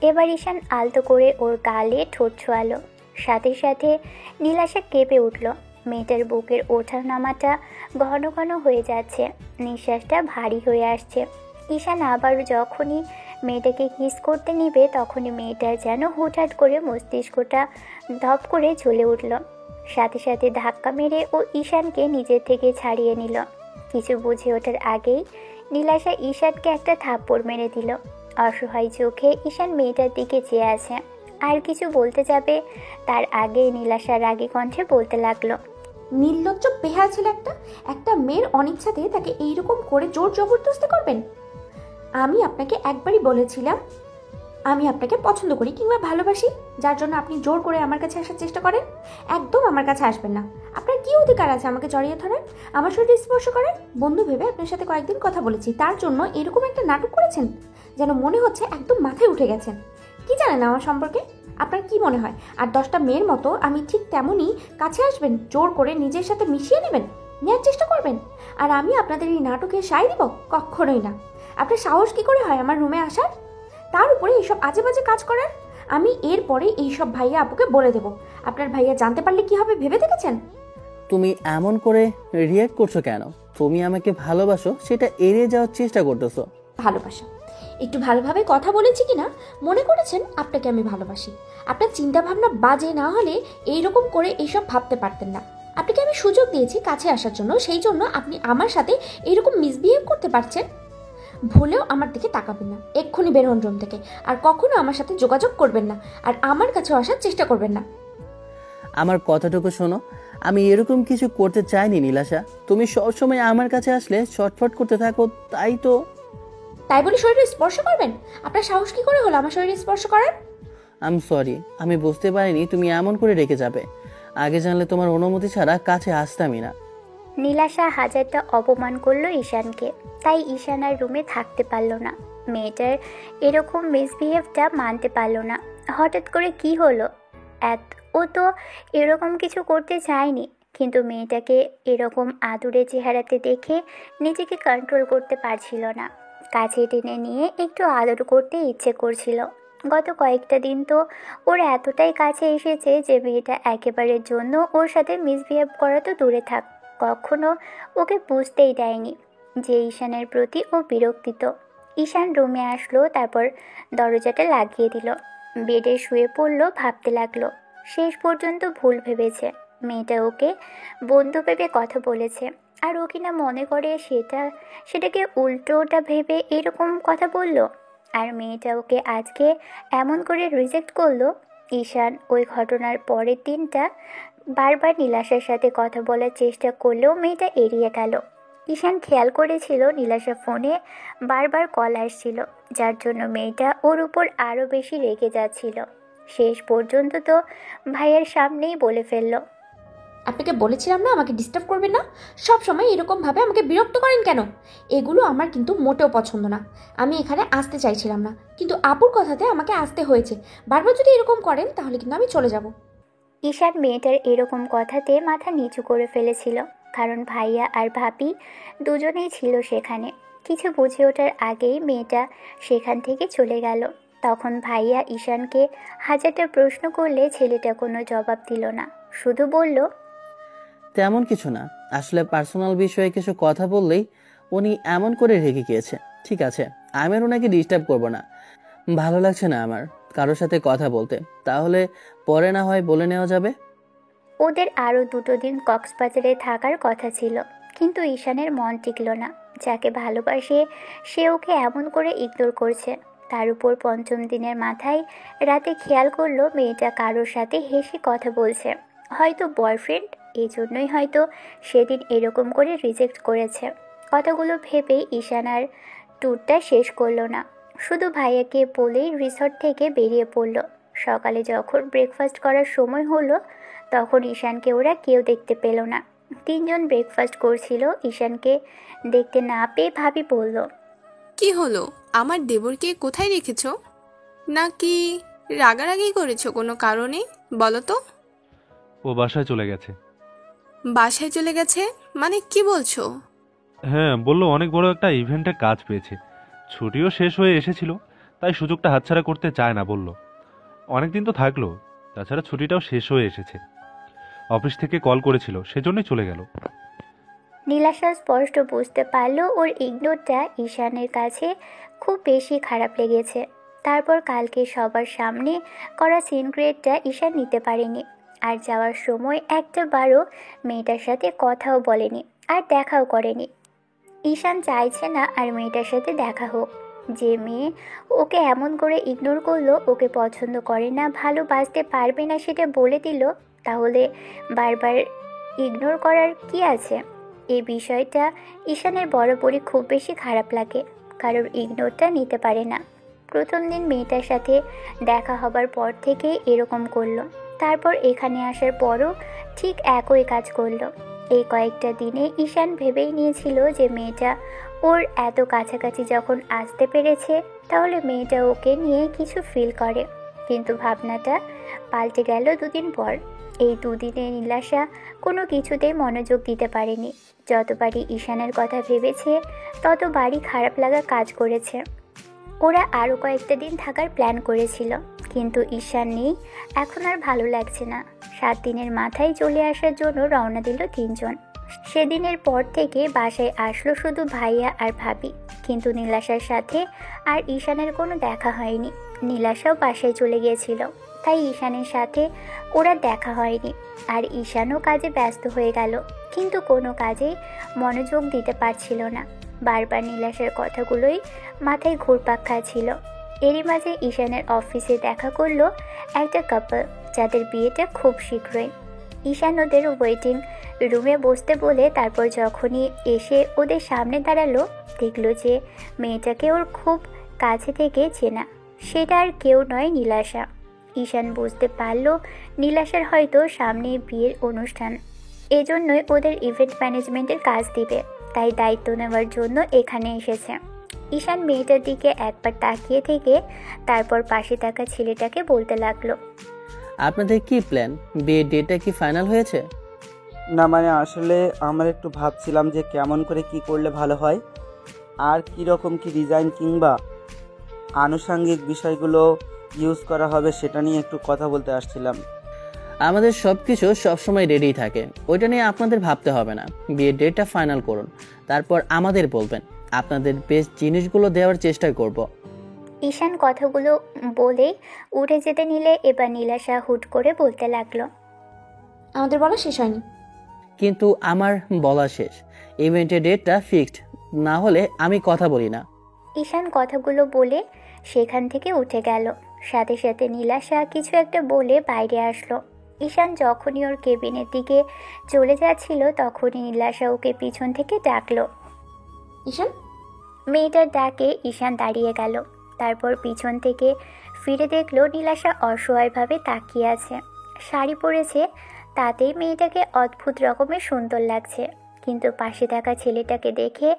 এবার ঈশান আলতো করে ওর গালে ঠোঁট ছোঁয়ালো। সাথে সাথে নীলাশা কেঁপে উঠল। মেয়েটার বুকের ওঠা নামাটা ঘন ঘন হয়ে যাচ্ছে, নিঃশ্বাসটা ভারী হয়ে আসছে। ঈশান আবার যখনই মেয়েটাকে কিস করতে নিবে তখনই মেয়েটার যেন হুটহাট করে মস্তিষ্কটা ধপ করে ঝুলে উঠল। সাথে সাথে ধাক্কা মেরে ও ঈশানকে নিজের থেকে ছাড়িয়ে নিল। কিছু বুঝে ওঠার আগেই নীলাশা ঈশানকে একটা থাপ্পড় মেরে দিল। অসহায় চোখে ঈশান মেয়েটার দিকে চেয়ে আছে, আর কিছু বলতে যাবে তার আগেই নীলাশা রাগী কণ্ঠে বলতে লাগলো, নির্লজ্জ বেহায়া ছিল একটা মেয়ের অনিচ্ছাতে তাকে এইরকম করে জোর জবরদস্তি করবেন? আমি আপনাকে একবারই বলেছিলাম আমি আপনাকে পছন্দ করি কিংবা ভালোবাসি, যার জন্য আপনি জোর করে আমার কাছে আসার চেষ্টা করেন। একদম আমার কাছে আসবেন না। আপনার কি অধিকার আছে আমাকে জড়িয়ে ধরার, আমার শরীরে স্পর্শ করার? বন্ধু ভেবে আপনার সাথে কয়েকদিন কথা বলেছি, তার জন্য এরকম একটা নাটক করেছেন যেন মনে হচ্ছে একদম মাথায় উঠে গেছেন। কি জানেন আমার সম্পর্কে? আপনার কি মনে হয় আর 10টা মেয়ের মতো আমি ঠিক তেমনই কাছে আসবেন, জোর করে নিজের সাথে মিশিয়ে নেওয়ার চেষ্টা করবেন, আর আমি আপনাদের এই নাটকে সায় দিব? কখনোই না। আপনার সাহস কি করে হয় আমার রুমে আসার, তার উপরে এইসব আজে বাজে কাজ করার? আমি এরপরে এইসব ভাইয়া আপুকে বলে দেব। আপনার ভাইয়া জানতে পারলে কি হবে ভেবে দেখেছেন? তুমি এমন করে রিয়াক্ট করছো কেন? তুমি আমাকে ভালোবাসো, সেটা এড়িয়ে যাওয়ার চেষ্টা করতেছো। ভালোবাসা, একটু ভালোভাবে কথা বলেছি কিনা মনে করেছেন আপনাকে আমি ভালোবাসি? আপনার চিন্তা ভাবনা বাজে না হলে এইরকম করে এইসব ভাবতে পারতেন না। আপনাকে আমি সুযোগ দিয়েছি কাছে আসার জন্য, সেই জন্য আপনি আমার সাথে এইরকম মিসবিহেভ করতে পারছেন। ভুলেও আমার দিকে তাকাবেন না, এক্ষুনি বের হন রুম থেকে, আর কখনো আমার সাথে যোগাযোগ করবেন না, আর আমার কাছে আসার চেষ্টা করবেন না। আমার কথাটুকু শোনো, আমি এরকম কিছু করতে চাইনি নীলাশা। তুমি সবসময় আমার কাছে আসলে ছটফট করতে থাকো, তাই বলে শরীরে স্পর্শ করবেন? আপনার সাহস কি করে হলো আমার শরীরে স্পর্শ করার? আই এম সরি, আমি বুঝতে পারিনি তুমি এমন করে রেখে যাবে। আগে জানলে তোমার অনুমতি ছাড়া কাছে আসতামই না। নীলাশা হাজারটা অপমান করলো ঈশানকে, তাই ঈশান আর রুমে থাকতে পারলো না। মেয়েটার এরকম মিসবিহেভটা মানতে পারলো না। হঠাৎ করে কি হলো? ও তো এরকম কিছু করতে চায়নি, কিন্তু মেয়েটাকে এরকম আদুরে চেহারাতে দেখে নিজেকে কন্ট্রোল করতে পারছিল না। কাছে টেনে নিয়ে একটু আদর করতে ইচ্ছে করছিল। গত কয়েকটা দিন তো ওর এতটাই কাছে এসেছে যে মেয়েটা একেবারের জন্য ওর সাথে মিসবিহেভ করা তো দূরে থাক, কখনো ওকে বুঝতেই দেয়নি যে ঈশানের প্রতি ও বিরক্তিত। ঈশান রুমে আসলো, তারপর দরজাটা লাগিয়ে দিল, বেডে শুয়ে পড়লো, ভাবতে লাগলো। শেষ পর্যন্ত ভুল ভেবেছে। মেয়েটা ওকে বন্ধু ভেবে কথা বলেছে, আর ও কিনা মনে করে সেটাকে উল্টোটা ভেবে এরকম কথা বলল, আর মেয়েটা ওকে আজকে এমন করে রিজেক্ট করলো। ঈশান ওই ঘটনার পরের দিনটা বারবার নীলাশার সাথে কথা বলার চেষ্টা করলেও মেয়েটা এড়িয়ে গেল। ঈশান খেয়াল করেছিল নীলাশা ফোনে বারবার কল আসছিল, যার জন্য মেয়েটা ওর উপর আরও বেশি রেগে যাচ্ছিল। শেষ পর্যন্ত তো ভাইয়ের সামনেই বলে ফেলল, আপনাকে বলেছিলাম না আমাকে ডিস্টার্ব করবেন না, সব সময় এরকমভাবে আমাকে বিরক্ত করেন কেন? এগুলো আমার কিন্তু মোটেও পছন্দ না। আমি এখানে আসতে চাইছিলাম না, কিন্তু আপুর কথাতে আমাকে আসতে হয়েছে। বারবার যদি এরকম করেন তাহলে কিন্তু আমি চলে যাব। ঈশান মেয়েটার এরকম কথাতে মাথা নিচু করে ফেলেছিল, কারণ ভাইয়া আর ভাবি দুজনেই ছিল সেখানে। কিছু বুঝে ওঠার আগেই মেয়েটা সেখান থেকে চলে গেল। তখন ভাইয়া ঈশানকে হাজারটা প্রশ্ন করলে ছেলেটা কোনো জবাব দিল না, শুধু বলল, তেমন কিছু না, আসলে পার্সোনাল বিষয়ে কিছু কথা বললেই উনি এমন করে রেগে গিয়েছে। ঠিক আছে, আমি আর ওনাকে ডিস্টার্ব করবো না। ভালো লাগছে না আমার কারোর সাথে কথা বলতে, তাহলে পরে না হয় বলে নেওয়া যাবে। ওদের আরও 2 দিন কক্সবাজারে থাকার কথা ছিল, কিন্তু ঈশানের মন টিকল না। যাকে ভালোবাসে সে ওকে এমন করে ইগনোর করছে। তার উপর 5ম দিনের মাথায় রাতে খেয়াল করলো মেয়েটা কারোর সাথে হেসে কথা বলছে, হয়তো বয়ফ্রেন্ড। এই জন্যই হয়তো সেদিন এরকম করে রিজেক্ট করেছে। কথাগুলো ভেবেই ঈশান আর ট্যুরটা শেষ করলো না, শুধু ভাইয়াকে বলেই রিসর্ট থেকে বেরিয়ে পড়ল। সকালে যখন ব্রেকফাস্ট করার সময় হলো তখন ঈশানকে ওরা কেউ দেখতে পেল না। 3 জন ব্রেকফাস্ট করছিল। ঈশানকে দেখতে না পেয়ে ভাবি বলল, কি হলো, আমার দেবরকে কোথায় রেখেছ? নাকি রাগারাগি করেছো কোনো কারণে? বলো তো। ও বাসায় চলে গেছে। বাসায় চলে গেছে মানে কি বলছো? হ্যাঁ, বললো অনেক বড় একটা ইভেন্টে কাজ পেয়েছে, ছুটিও শেষ হয়ে এসেছিল, তাই সুযোগটা হাতছাড়া করতে চায় না বলল। অনেকদিন তো থাকলো, তাছাড়া ছুটিটাও শেষ হয়ে এসেছে, অফিস থেকে কল করেছিল, সেজন্যই চলে গেল। নীলাশা স্পষ্ট বুঝতে পারলো ওর ইগনোরটা ঈশানের কাছে খুব বেশি খারাপ লেগেছে। তারপর কালকে সবার সামনে করা সিনক্রেটটা ঈশান নিতে পারেনি, আর যাওয়ার সময় একটাবারও মেয়েটার সাথে কথাও বলেনি আর দেখাও করেনি। ঈশান চাইছে না আর মেয়েটার সাথে দেখা হোক। যে মেয়ে ওকে এমন করে ইগনোর করলো, ওকে পছন্দ করে না, ভালোবাসতে পারবে না সেটা বলে দিল, তাহলে বারবার ইগনোর করার কি আছে? এই বিষয়টা ঈশানের বরাবরই খুব বেশি খারাপ লাগে, কারোর ইগনোরটা নিতে পারে না। প্রথম দিন মেয়েটার সাথে দেখা হবার পর থেকে এরকম করলো, তারপর এখানে আসার পরও ঠিক একই কাজ করলো। এই কয়েকটা দিনে ঈশান ভেবেই নিয়েছিল যে মেয়েটা ওর এত কাছাকাছি যখন আসতে পেরেছে তাহলে মেয়েটা ওকে নিয়ে কিছু ফিল করে, কিন্তু ভাবনাটা পাল্টে গেল দুদিন পর। এই দুদিনে নীলাশা কোনো কিছুতেই মনোযোগ দিতে পারেনি। যতবারই ঈশানের কথা ভেবেছে ততবারই খারাপ লাগা কাজ করেছে। ওরা আরও কয়েকটা দিন থাকার প্ল্যান করেছিল, কিন্তু ঈশান নেই, এখন আর ভালো লাগছে না। 7 দিনের মাথায় চলে আসার জন্য রওনা দিল 3 জন। সেদিনের পর থেকে বাসায় আসলো শুধু ভাইয়া আর ভাবি, কিন্তু নীলাশার সাথে আর ঈশানের কোনো দেখা হয়নি। নীলাশাও বাসায় চলে গিয়েছিল, তাই ঈশানের সাথে ওরা দেখা হয়নি। আর ঈশানও কাজে ব্যস্ত হয়ে গেল, কিন্তু কোনো কাজে মনোযোগ দিতে পারছিল না। বারবার নীলাশার কথাগুলোই মাথায় ঘুরপাক খাচ্ছিল। এরই মাঝে ঈশানের অফিসে দেখা করলো একটা কাপল, যাদের বিয়েটা খুব শীঘ্রই। ঈশান ওদের ওয়েটিং রুমে বসতে বলে তারপর যখনই এসে ওদের সামনে দাঁড়ালো, দেখলো যে মেয়েটাকে ওর খুব কাছে থেকে চেনা। সেটা আর কেউ নয়, নীলাশা। ঈশান বুঝতে পারলো নীলাশার হয়তো সামনে বিয়ের অনুষ্ঠান, এজন্যই ওদের ইভেন্ট ম্যানেজমেন্টের কাজ দিবে, তাই দায়িত্ব নেওয়ার জন্য এখানে এসেছে। ঈশান মেয়েটার দিকে একবার তাকিয়ে থেকে তারপর পাশে থাকা ছেলেটাকে বলতে লাগলো, আপনাদের কি প্ল্যান? বিয়ের ডেটটা কি ফাইনাল হয়েছে? না মানে আসলে আমরা একটু ভাবছিলাম যে কেমন করে কি করলে ভালো হয়, আর কি রকম কি ডিজাইন কিংবা আনুষঙ্গিক বিষয়গুলো ইউজ করা হবে সেটা নিয়ে একটু কথা বলতে আসছিলাম। আমাদের সব কিছু সবসময় রেডি থাকে, ওইটা নিয়ে আপনাদের ভাবতে হবে না। বিয়ের ডেটটা ফাইনাল করুন, তারপর আমাদের বলবেন। আপনাদের বেস্ট জিনিসগুলো দেওয়ার চেষ্টা করব। ঈশান কথাগুলো বলে উঠে যেতে নিলে এবার নীলাশা হুট করে বলতে লাগলো, আমাদের বলা শেষ হয়নি। কিন্তু আমার বলা শেষ, ইভেন্টের ডেটটা ফিক্সড না হলে আমি কথা বলি না। ঈশান কথাগুলো বলে সেখান থেকে উঠে গেল। সাথে সাথে নীলাশা কিছু একটা বলে বাইরে আসলো। ঈশান যখনই ওর কেবিনের দিকে চলে যাচ্ছিল তখনই নীলাশা ওকে পিছন থেকে ডাকলো। ঈশান, মেয়েটার ডাকে ঈশান দাঁড়িয়ে গেল। তারপর পিছন থেকে ফিরে দেখলো নীলাশা অসহায়ভাবে তাকিয়ে আছে। শাড়ি পরেছে, তাতেই মেয়েটাকে অদ্ভুত রকমের সুন্দর লাগছে, কিন্তু পাশে থাকা ছেলেটাকে দেখে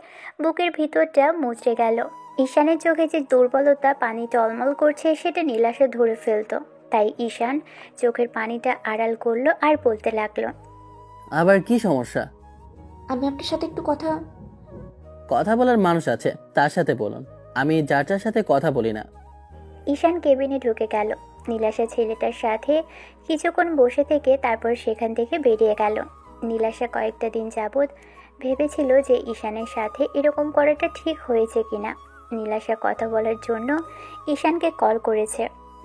বুকের ভিতরটা মুচড়ে গেল। ঈশানের চোখে যে দুর্বলতা পানি টলমল করছে সেটা নীলাশা ধরে ফেলতো, তাই ঈশান চোখের পানিটা আড়াল করলো আর বলতে লাগলো, আবার কি সমস্যা? আমি আপনার সাথে একটু কথা বলার মানুষ আছে, তার সাথে বলুন, আমি যার সাথে কথা বলি না। ঈশান কেবিনে ঢুকে গেল। নীলাশা ছেলেটার সাথে কিছুক্ষণ বসে থেকে তারপর সেখান থেকে বেরিয়ে গেল। নীলাশা কয়েকটা দিন যাবৎ ভেবেছিল যে ঈশানের সাথে এরকম করাটা ঠিক হয়েছে কিনা। নীলাশা কথা বলার জন্য ঈশানকে কল করেছে।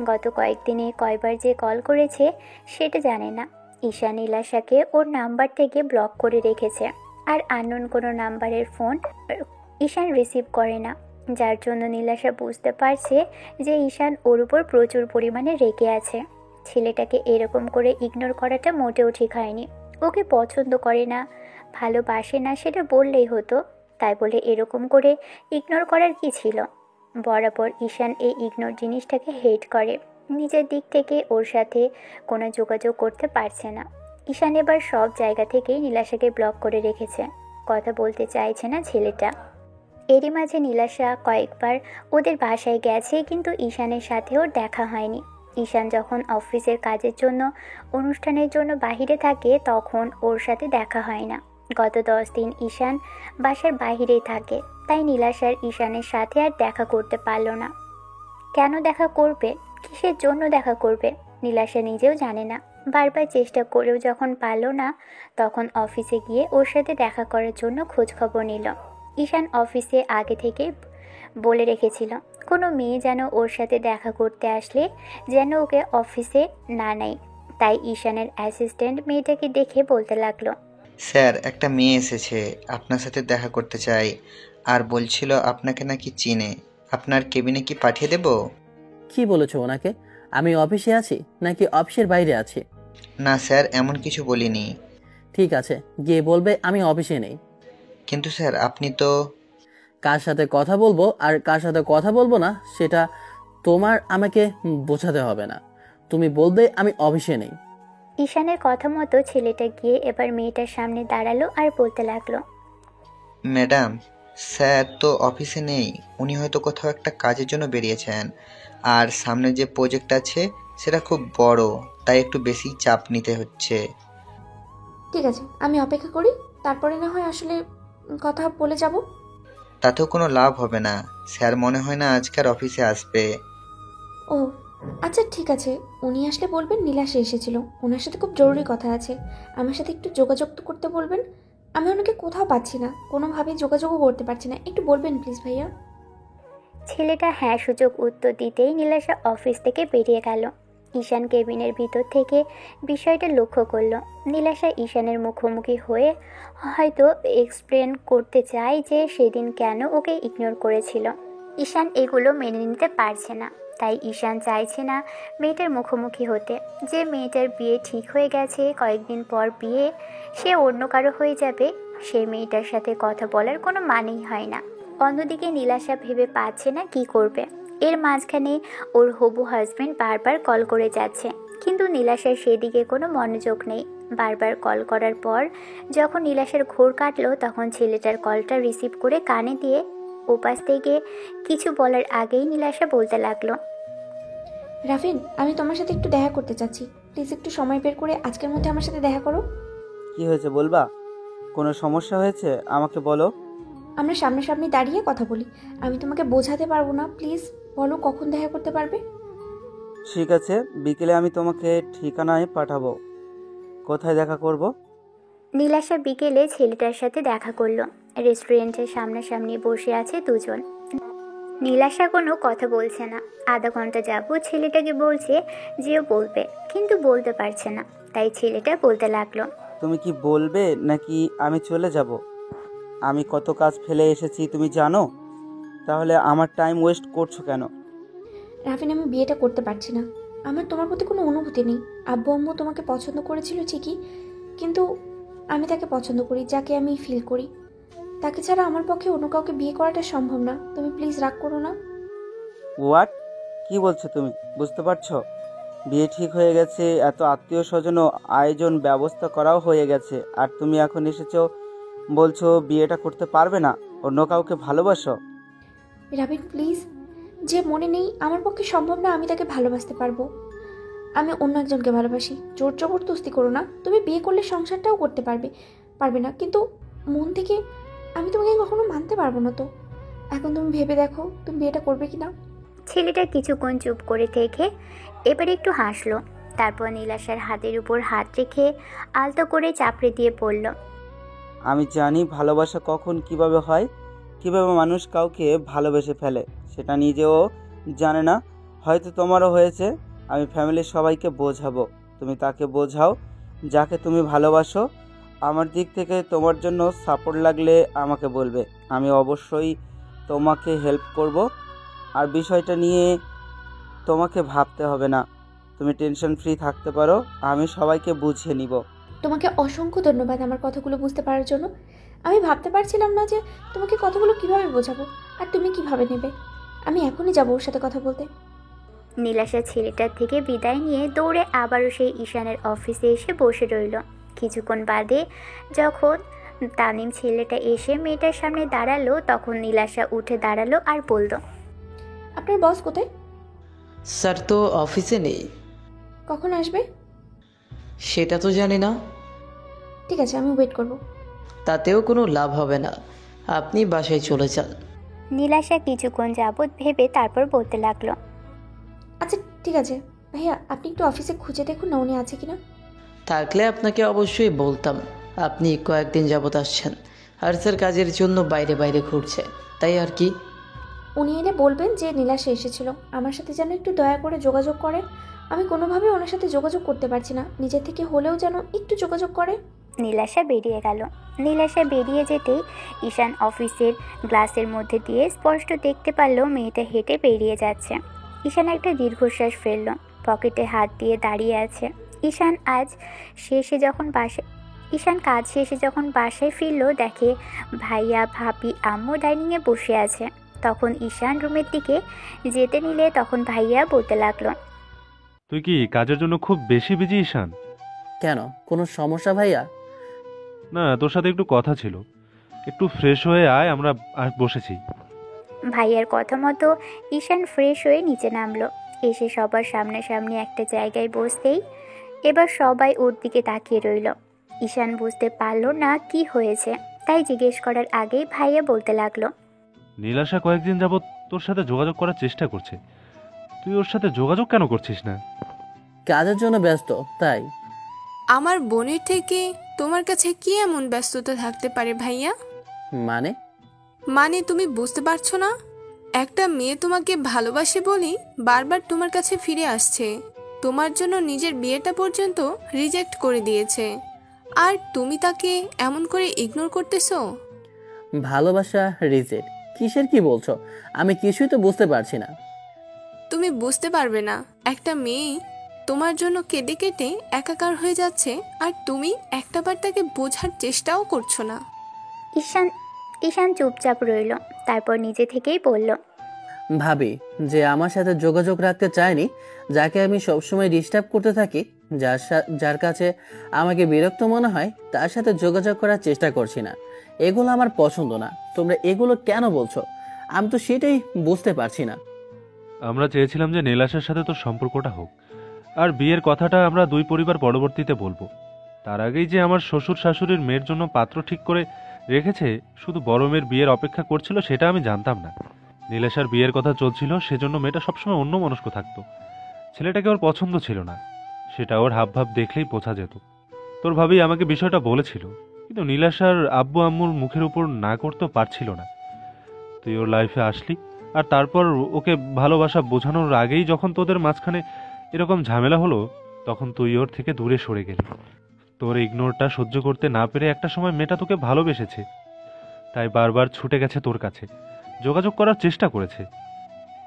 গত কয়েকদিনে কয়বার যে কল করেছে সেটা জানে না। ঈশান নীলাশাকে ওর নাম্বার থেকে ব্লক করে রেখেছে, আর আননোন কোনো নাম্বারের ফোন ঈশান রিসিভ করে না, যার জন্য নীলাশা বুঝতে পারছে যে ঈশান ওর উপর প্রচুর পরিমাণে রেগে আছে। ছেলেটাকে এরকম করে ইগনোর করাটা মোটেও ঠিক হয়নি। ওকে পছন্দ করে না, ভালোবাসে না সেটা বললেই হতো, তাই বলে এরকম করে ইগনোর করার কি ছিল। বরাবর ঈশান এই ইগনোর জিনিসটাকে হেট করে। নিজের দিক থেকে ওর সাথে কোনো যোগাযোগ করতে পারছে না। ঈশান এবার সব জায়গা থেকেই নীলাশাকে ব্লক করে রেখেছে, কথা বলতে চাইছে না ছেলেটা। এরই মাঝে নীলাশা কয়েকবার ওদের বাসায় গেছে, কিন্তু ঈশানের সাথে ওর দেখা হয়নি। ঈশান যখন অফিসের কাজের জন্য অনুষ্ঠানের জন্য বাহিরে থাকে তখন ওর সাথে দেখা হয় না। গত 10 দিন ঈশান বাসার বাহিরেই থাকে, তাই নীলাশার ঈশানের সাথে আর দেখা করতে পারল না। কেন দেখা করবে, কিসের জন্য দেখা করবে, নীলাশা নিজেও জানে না। বারবার চেষ্টা করেও যখন পারল না তখন অফিসে গিয়ে ওর সাথে দেখা করার জন্য খোঁজ খবর নিল। ঈশান অফিসে আগে থেকে বলে রেখেছিল কোনো মেয়ে যেন ওর সাথে দেখা করতে আসলে যেন ওকে অফিসে না নেয়। তাই ঈশানের অ্যাসিস্ট্যান্ট মেয়েটাকে দেখে বলতে লাগলো, স্যার একটা মেয়ে এসেছে, আপনার সাথে দেখা করতে চাই, আর বলছিল আপনাকে নাকি চিনে। আপনার কেবিনে কি পাঠিয়ে দেব? কি বলেছো ওনাকে? আমি অফিসে আছি নাকি অফিসের বাইরে আছি? না স্যার, এমন কিছু বলিনি। ঠিক আছে, গিয়ে বলবে আমি অফিসে নেই। কিন্তু স্যার আপনি তো... কার সাথে কথা বলবো আর কার সাথে কথা বলবো না সেটা তোমার আমাকে বোঝাতে হবে না, তুমি বলবে আমি অফিসে নেই। ঈশানের কথা মতো ছেলেটা গিয়ে এবার মেয়েটার সামনে দাঁড়ালো আর বলতে লাগলো, ম্যাডাম, স্যার তো অফিসে নেই, উনি হয়তো কোথাও একটা কাজের জন্য বেরিয়েছেন। আর সামনে যে প্রজেক্ট আছে সেটা খুব বড়, তাই একটু বেশি চাপ নিতে হচ্ছে। ঠিক আছে, আমি অপেক্ষা করি, তারপরে না হয় আসলে কথা বলে যাব। তাতেও কোনো লাভ হবে না, স্যার মনে হয় না আজকাল অফিসে আসবে। ও আচ্ছা ঠিক আছে, উনি আসলে বলবেন নীলাশা এসেছিল, ওনার সাথে খুব জরুরি কথা আছে, আমার সাথে একটু যোগাযোগ তো করতে বলবেন। আমি ওনাকে কোথাও পাচ্ছি না, কোনোভাবেই যোগাযোগও করতে পারছি না, একটু বলবেন প্লিজ ভাইয়া। ছেলেটা হ্যাঁ সূচক উত্তর দিতেই নীলাশা অফিস থেকে বেরিয়ে গেল। ঈশান কেবিনের ভিতর থেকে বিষয়টা লক্ষ্য করলো। নীলাশা ঈশানের মুখোমুখি হয়ে হয়তো এক্সপ্লেন করতে চায় যে সেদিন কেন ওকে ইগনোর করেছিল। ঈশান এগুলো মেনে নিতে পারছে না, তাই ঈশান চাইছে না মেয়েটার মুখোমুখি হতে। যে মেয়েটার বিয়ে ঠিক হয়ে গেছে, কয়েকদিন পর বিয়ে সে অন্য কারো হয়ে যাবে, সেই মেয়েটার সাথে কথা বলার কোনো মানেই হয় না। অন্যদিকে নীলাশা ভেবে পাচ্ছে না কি করবে। এর মাঝখানে ওর হবু হাজবেন্ড বারবার কল করে যাচ্ছে, কিন্তু নীলাশার সেদিকে কোনো মনোযোগ নেই। বারবার কল করার পর যখন নীলাশার ঘোর কাটলো, তখন ছেলেটার কলটা রিসিভ করে কানে দিয়ে ওপাশ থেকে কিছু বলার আগেই নীলাশা বলতে লাগলো, রাফিন, আমি তোমার সাথে একটু দেখা করতে চাচ্ছি, প্লিজ একটু সময় বের করে আজকের মধ্যে আমার সাথে দেখা করো। কি হয়েছে বলবা? কোনো সমস্যা হয়েছে আমাকে বলো। আমরা সামনাসামনি দাঁড়িয়ে কথা বলি, আমি তোমাকে বোঝাতে পারবো না, প্লিজ বলো কখন দেখা করতে পারবে। ঠিক আছে, বিকেলে আমি তোমাকে ঠিকানায় পাঠাবো। কোথায় দেখা করব? নীলাশা বিকেলে ছেলেটার সাথে দেখা করলো। রেস্টুরেন্টের সামনাসামনি বসে আছে দুজন। নীলাশা কোনো কথা বলছে না। আধা ঘন্টা যাবত ছেলেটাকে বলছে যেও বলবে, কিন্তু বলতে পারছে না। তাই ছেলেটা বলতে লাগলো, তুমি কি বলবে নাকি আমি চলে যাব? আমি কত কাজ ফেলে এসেছি তুমি জানো, তাহলে আমার টাইম ওয়েস্ট করছো কেন? রাফিন, আমি বিয়েটা করতে পারছি না, আমার তোমার প্রতি কোনো অনুভূতি নেই। আব্বু আম্মু তোমাকে পছন্দ করেছিল ঠিকই, কিন্তু আমি তাকে পছন্দ করি, যাকে আমি ফিল করি। তাকে ছাড়া আমার পক্ষে অন্য কাউকে বিয়ে করাটা সম্ভব না। তুমি প্লিজ রাগ করো না। হোয়াট? কি বলছো তুমি? বুঝতে পারছো? বিয়ে ঠিক হয়ে গেছে, এত আত্মীয় স্বজন আয়োজন ব্যবস্থা করাও হয়ে গেছে, আর তুমি এখন এসেছো বলছো বিয়েটা করতে পারবে না, অন্য কাউকে ভালোবাসো। রাবিন প্লিজ, যে মনে নেই আমার পক্ষে সম্ভব না আমি তাকে ভালোবাসতে পারবো। আমি অন্য একজনকে ভালোবাসি, জোর জবরদস্তি করো না। তুমি বিয়ে করলে সংসারটাও করতে পারবে না, কিন্তু মন থেকে আমি তোমাকে কখনো মানতে পারবো না। তো এখন তুমি ভেবে দেখো তুমি বিয়েটা করবে কিনা। ছেলেটা কিছুক্ষণ চুপ করে থেকে এবার একটু হাসলো। তারপর নীলাশার হাতের উপর হাত রেখে আলতো করে চাপড়ে দিয়ে পড়ল, আমি জানি ভালোবাসা কখন কিভাবে হয়, কিভাবে মানুষ কাউকে ভালোবেসে ফেলে, সেটা নিজেও জানে না। হয়তো তোমারও হয়েছে। আমি ফ্যামিলির সবাইকে বোঝাবো, তুমি তাকে বোঝাও যাকে তুমি ভালোবাসো। আমার দিক থেকে তোমার জন্য সাপোর্ট লাগলে আমাকে বলবে, আমি অবশ্যই তোমাকে হেল্প করব। আর বিষয়টা নিয়ে তোমাকে ভাবতে হবে না, তুমি টেনশন ফ্রি থাকতে পারো, আমি সবাইকে বুঝিয়ে নিব। তোমাকে অসংখ্য ধন্যবাদ আমার কথাগুলো বুঝতে পারার জন্য। আমি ভাবতে পারছিলাম না যে তোমাকে কথাগুলো কিভাবে বোঝাবো আর তুমি কিভাবে নেবে। আমি এখনই যাবো ওর সাথে কথা বলতে। নীলাশা ছেলেটার থেকে বিদায় নিয়ে দৌড়ে আবারও সেই ঈশানের অফিসে এসে বসে রইল। কিছুক্ষণ বাদে যখন তানিম ছেলেটা এসে মেয়েটার সামনে দাঁড়ালো, তখন নীলাশা উঠে দাঁড়ালো আর বলল, আপনার বস কোথায়? স্যার তো অফিসে নেই। কখন আসবে? সেটা তো জানি না। ঠিক আছে, আমি ওয়েট করব। তাতেও কোনো লাভ হবে না, আপনি বাসায় চলে যান। নীলাশা কিছুক্ষণ যাবৎ ভেবে তারপর বলতে লাগলো, আচ্ছা ঠিক আছে ভাইয়া, আপনি একটু অফিসে খুঁজে দেখুন না উনি আছে কিনা। থাকলে আপনাকে অবশ্যই বলতাম। আপনি কয়েকদিন যাবত আসছেন, আর স্যার কাজের জন্য বাইরে বাইরে ঘুরছে, তাই আর কি। উনি এলে বলবেন যে নীলাশা এসেছিল, আমার সাথে যেন একটু দয়া করে যোগাযোগ করে। আমি কোনোভাবেই ওনার সাথে যোগাযোগ করতে পারছি না, নিজের থেকে হলেও যেন একটু যোগাযোগ করে। নীলাশা বেরিয়ে গেল। নীলাশা বেরিয়ে যেতেই ঈশান অফিসের গ্লাসের মধ্যে দিয়ে স্পষ্ট দেখতে পারল মেয়েটা হেঁটে বেরিয়ে যাচ্ছে। ঈশান একটা দীর্ঘশ্বাস ফেলল, পকেটে হাত দিয়ে দাঁড়িয়ে আছে। ঈশান কাজ শেষে যখন বাসায় ফিরল, দেখে ভাইয়া ভাবি আম্মু ডাইনিংয়ে বসে আছে। তখন ঈশান রুমের দিকে যেতে নিলে তখন ভাইয়া বলতে লাগলো, তুই কি কাজের জন্য খুব বেশি বিজি ঈশান? কেন, কোনো সমস্যা ভাইয়া? না, তোর সাথে একটু কথা ছিল। একটু ফ্রেশ হয়ে আয়, আমরা বসেছি। ভাইয়ার কথা মতো ঈশান ফ্রেশ হয়ে নিচে নামলো। এসে সবার সামনাসামনি একটা জায়গায় বসতেই এবার সবাই ওর দিকে তাকিয়ে রইল। ঈশান বুঝতে পারলো না কি হয়েছে, তাই জিজ্ঞেস করার আগেই ভাইয়া বলতে লাগলো, নীলাশা কয়েকদিন যাবত তোর সাথে যোগাযোগ করার চেষ্টা করছে। তুই ওর সাথে যোগাযোগ কেন করছিস না? কাজের জন্য ব্যস্ত তাই। আমার বোনের থেকে তোমার কাছে কি এমন ব্যস্ততা থাকতে পারে ভাইয়া? মানে? মানে তুমি বুঝতে পারছো না? একটা মেয়ে তোমাকে ভালোবাসে বলেই বারবার তোমার কাছে ফিরে আসছে। তোমার জন্য নিজের বিয়েটা পর্যন্ত রিজেক্ট করে দিয়েছে, আর তুমি তাকে এমন করে ইগনোর করতেছো। ভালোবাসা রিজেক্ট? কিসের কি বলছো? আমি কিছুই তো বুঝতে পারছি না। তুমি বুঝতে পারবে না, একটা মেয়ে তোমার জন্য কেঁদে কেটে একাকার হয়ে যাচ্ছে, আর তুমি একটাবার তাকে বোঝার চেষ্টাও করছো না। ঈশান চুপচাপ রইল, তারপর নিজে থেকেই বলল, ভাবি যে আমার সাথে যোগাযোগ রাখতে চায়নি, যাকে আমি সবসময় ডিস্টার্ব করতে থাকি, যার কাছে আমাকে বিরক্ত মনে হয়, তার সাথে যোগাযোগ করার চেষ্টা করছি না। এগুলো আমার পছন্দ না। তোমরা এগুলো কেন বলছো? আমি তো সেটাই বুঝতে পারছি না। আমরা চেয়েছিলাম যে নীলাশার সাথে তোর সম্পর্কটা হোক, আর বিয়ের কথাটা আমরা দুই পরিবার পরবর্তীতে বলবো। তার আগেই যে আমার শ্বশুর শাশুড়ির মেয়ের জন্য পাত্র ঠিক করে রেখেছে, শুধু বড় মেয়ের বিয়ের অপেক্ষা করছিল, সেটা আমি জানতাম না। নীলাশার বিয়ের কথা চলছিল, সেজন্য মেয়েটা সবসময় অন্যমনস্ক থাকতো। ছেলেটাকে ওর পছন্দ ছিল না, সেটা ওর হাবভাব দেখলেই বোঝা যেত। তোর ভাবি আমাকে বিষয়টা বলেছিল, কিন্তু নীলাশার আব্বু আম্মুর মুখের উপর না করতেও পারছিল না। তুই ওর লাইফে আসলি, আর তারপর ওকে ভালোবাসা বোঝানোর আগেই যখন তোদের মাঝখানে এরকম ঝামেলা হলো, তখন তুই ওর থেকে দূরে সরে গেলি। তোর ইগনোরটা সহ্য করতে না পেরে একটা সময় মেয়েটা তোকে ভালোবেসেছে, তাই বারবার ছুটে গেছে তোর কাছে, যোগাযোগ করার চেষ্টা করেছে।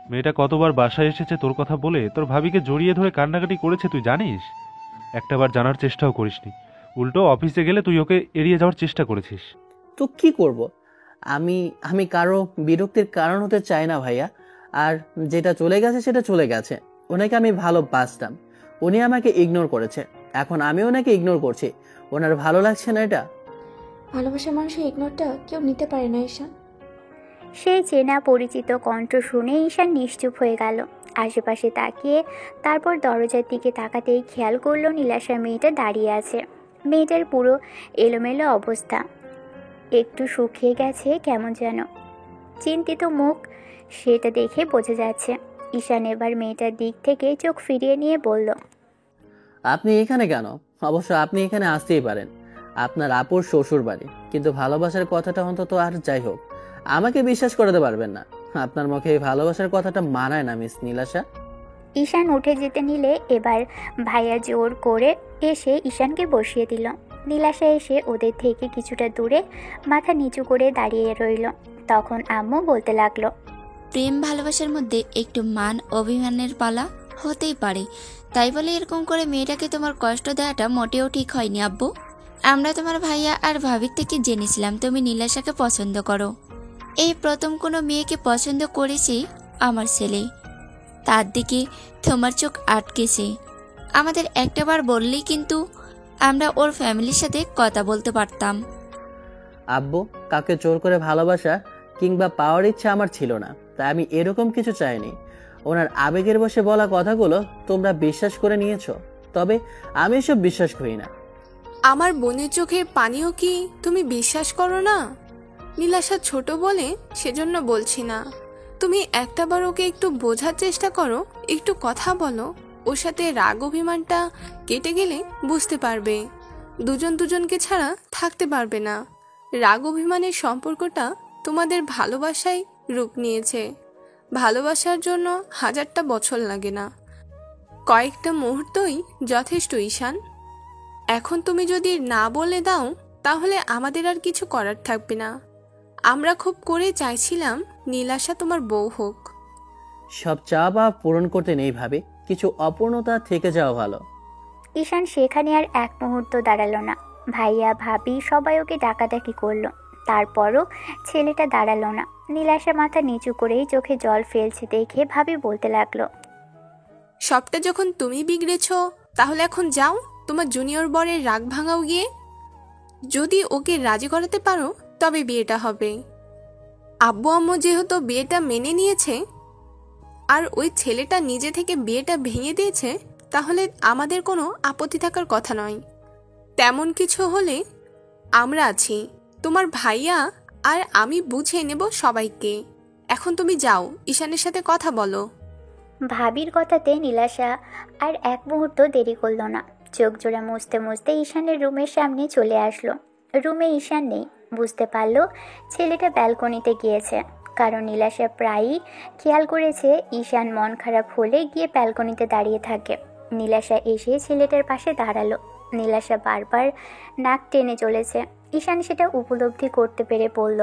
মেয়েটা কতবার বাসায় এসেছে তোর কথা বলে, তোর ভাবিকে জড়িয়ে ধরে কান্নাকাটি করেছে, তুই জানিস? একটাবার জানার চেষ্টাও করিসনি, উল্টো অফিসে গেলে তুই ওকে এড়িয়ে যাওয়ার চেষ্টা করেছিস। তো কি করব? আমি আমি কারো বিরক্তির কারণ হতে চাই না ভাইয়া। আর যেটা চলে গেছে সেটা চলে গেছে। ওনাকে আমি ভালোবাসতাম, উনি আমাকে ইগনোর করেছে, এখন আমি ওনাকে ইগনোর করছি। ওনার ভালো লাগছে না এটা? ভালোবাসার মানুষের ইগনোরটা কেউ নিতে পারে না ঈশান। সেই চেনা পরিচিত কণ্ঠ শুনে ঈশান নিশ্চুপ হয়ে গেল। আশেপাশে তাকিয়ে তারপর দরজার দিকে তাকাতেই খেয়াল করলো নীলাশা মেয়েটা দাঁড়িয়ে আছে। মেয়েটার পুরো এলোমেলো অবস্থা, একটু শুকিয়ে গেছে কেমন যেন, চিন্তিত মুখ, সেটা দেখে বোঝা যাচ্ছে। ঈশান এবার মেয়েটার দিক থেকে চোখ ফিরিয়ে নিয়ে বলল, আপনি এখানে কেন? অবশ্য আপনি এখানে আসতেই পারেন, আপনার আপুর শ্বশুর বাড়ি, কিন্তু ভালোবাসার কথাটা অন্তত আর যাই হোক আমাকে বিশ্বাস করতে পারবেন না। আপনার মুখে এই ভালোবাসার কথাটা মানায় না মিস নীলাশা। ঈশান উঠে যেতে নিলে এবার ভাইয়া জোর করে এসে ঈশানকে বসিয়ে দিল। নীলাশা এসে ওদের থেকে কিছুটা দূরে মাথা নিচু করে দাঁড়িয়ে রইল। তখন আম্মু বলতে লাগলো, প্রেম ভালোবাসার মধ্যে একটু মান অভিমানের পালা হতেই পারে, তাই বলে এরকম করে মেয়েটাকে তোমার কষ্ট দেওয়াটা মোটেও ঠিক হয়নি আব্বু। আমরা তোমার ভাইয়া আর ভাবির থেকে জেনেছিলাম তুমি নীলাশাকে পছন্দ করো। এই প্রথম কোনো মেয়েকে পছন্দ করেছে আমার ছেলে, তার দিকে তোমার চোখ আটকেছে। আমাদের একটাবার বললেই কিন্তু আমরা ওর ফ্যামিলির সাথে কথা বলতে পারতাম। আব্বু, কাকে জোর করে ভালোবাসা কিংবা পাওয়ার ইচ্ছা আমার ছিল না, তাই আমি এরকম কিছু চাইনি। ওনার আবেগের বসে বলা কথাগুলো তোমরা বিশ্বাস করে নিয়েছো, তবে আমি এসব বিশ্বাস করি না। আমার বোনের চোখের পানিও কি তুমি বিশ্বাস করো না? নীলাশা ছোট বলে সেজন্য বলছি না, তুমি একটাবার ওকে একটু বোঝার চেষ্টা করো, একটু কথা বলো, ওর সাথে রাগ অভিমানটা কেটে গেলে বুঝতে পারবে দুজন দুজনকে ছাড়া থাকতে পারবে না। রাগ অভিমানের সম্পর্কটা তোমাদের ভালোবাসায় রূপ নিয়েছে। ভালোবাসার জন্য 1000টা বছর লাগে না, কয়েকটা মুহূর্তই যথেষ্ট ঈশান। এখন তুমি যদি না বলে দাও তাহলে আমাদের আর কিছু করার থাকবে না। আমরা খুব করে চাইছিলাম নীলাশা তোমার বউ হোক। সব চাওয়া বা পূরণ করতে নেই ভাবে, কিছু অপূর্ণতা থেকে যাওয়া ভালো। ঈশান সেখানে আর এক মুহূর্ত দাঁড়ালো না। ভাইয়া ভাবি সবাই ওকে ডাকাডাকি করলো, তারপরও ছেলেটা দাঁড়ালো না। নীলাশা মাথা নিচু করেই চোখে জল ফেলছে দেখে ভাবি বলতে লাগলো, সবটা যখন তুমি বিগড়েছ, তাহলে এখন যাও তোমার জুনিয়র বরের রাগ ভাঙাও গিয়ে। যদি ওকে রাজি করাতে পারো তবে বিয়েটা হবে। আব্বু আম্মু যেহেতু বিয়েটা মেনে নিয়েছে আর ওই ছেলেটা নিজে থেকে বিয়েটা ভেঙে দিয়েছে, তাহলে আমাদের কোনো আপত্তি থাকার কথা নয়। তেমন কিছু হলে আমরা আছি, তোমার ভাইয়া আর আমি বুঝিয়ে নেব সবাইকে। এখন তুমি যাও, ঈশানের সাথে কথা বলো। ভাবির কথাতে নীলাশা আর এক মুহূর্ত দেরি করলো না। চোখ জোড়া মুছতে মুছতে ঈশানের রুমের সামনে চলে আসলো। রুমে ঈশান নেই, বুঝতে পারলো ছেলেটা ব্যালকনিতে গিয়েছে। কারণ নীলাশা প্রায়ই খেয়াল করেছে ঈশান মন খারাপ হলে গিয়ে ব্যালকনিতে দাঁড়িয়ে থাকে। নীলাশা এসে ছেলেটার পাশে দাঁড়ালো। নীলাশা বারবার নাক টেনে চলেছে। ঈশান সেটা উপলব্ধি করতে পেরে বলল,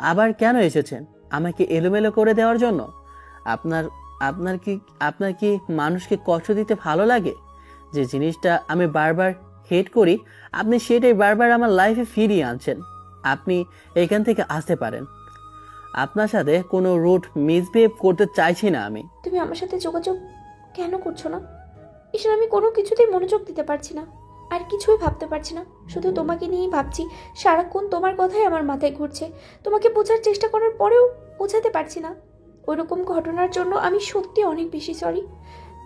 আবার কেন এসেছেন? আমাকে এলোমেলো করে দেওয়ার জন্য? আপনার কি মানুষকে কষ্ট দিতে ভালো লাগে? যে জিনিসটা আমি বারবার হেট করি, আপনি সেটাই বারবার আমার লাইফে ফিরিয়ে আনছেন। আপনি এখান থেকে আসতে পারেন। আপনার সাথে কোনো রুট মিসবিহেভ করতে চাইছি না আমি। তুমি আমার সাথে যোগাযোগ কেন করছো না? ঈশান, আমি কোনো কিছুতেই মনোযোগ দিতে পারছি না, আর কিছুই ভাবতে পারছি না। শুধু তোমাকে নিয়েই ভাবছি। সারাক্ষণ তোমার কথাই আমার মাথায় ঘুরছে। তোমাকে বোঝার চেষ্টা করার পরেও বোঝাতে পারছি না। ওইরকম ঘটনার জন্য আমি সত্যি অনেক বেশি সরি।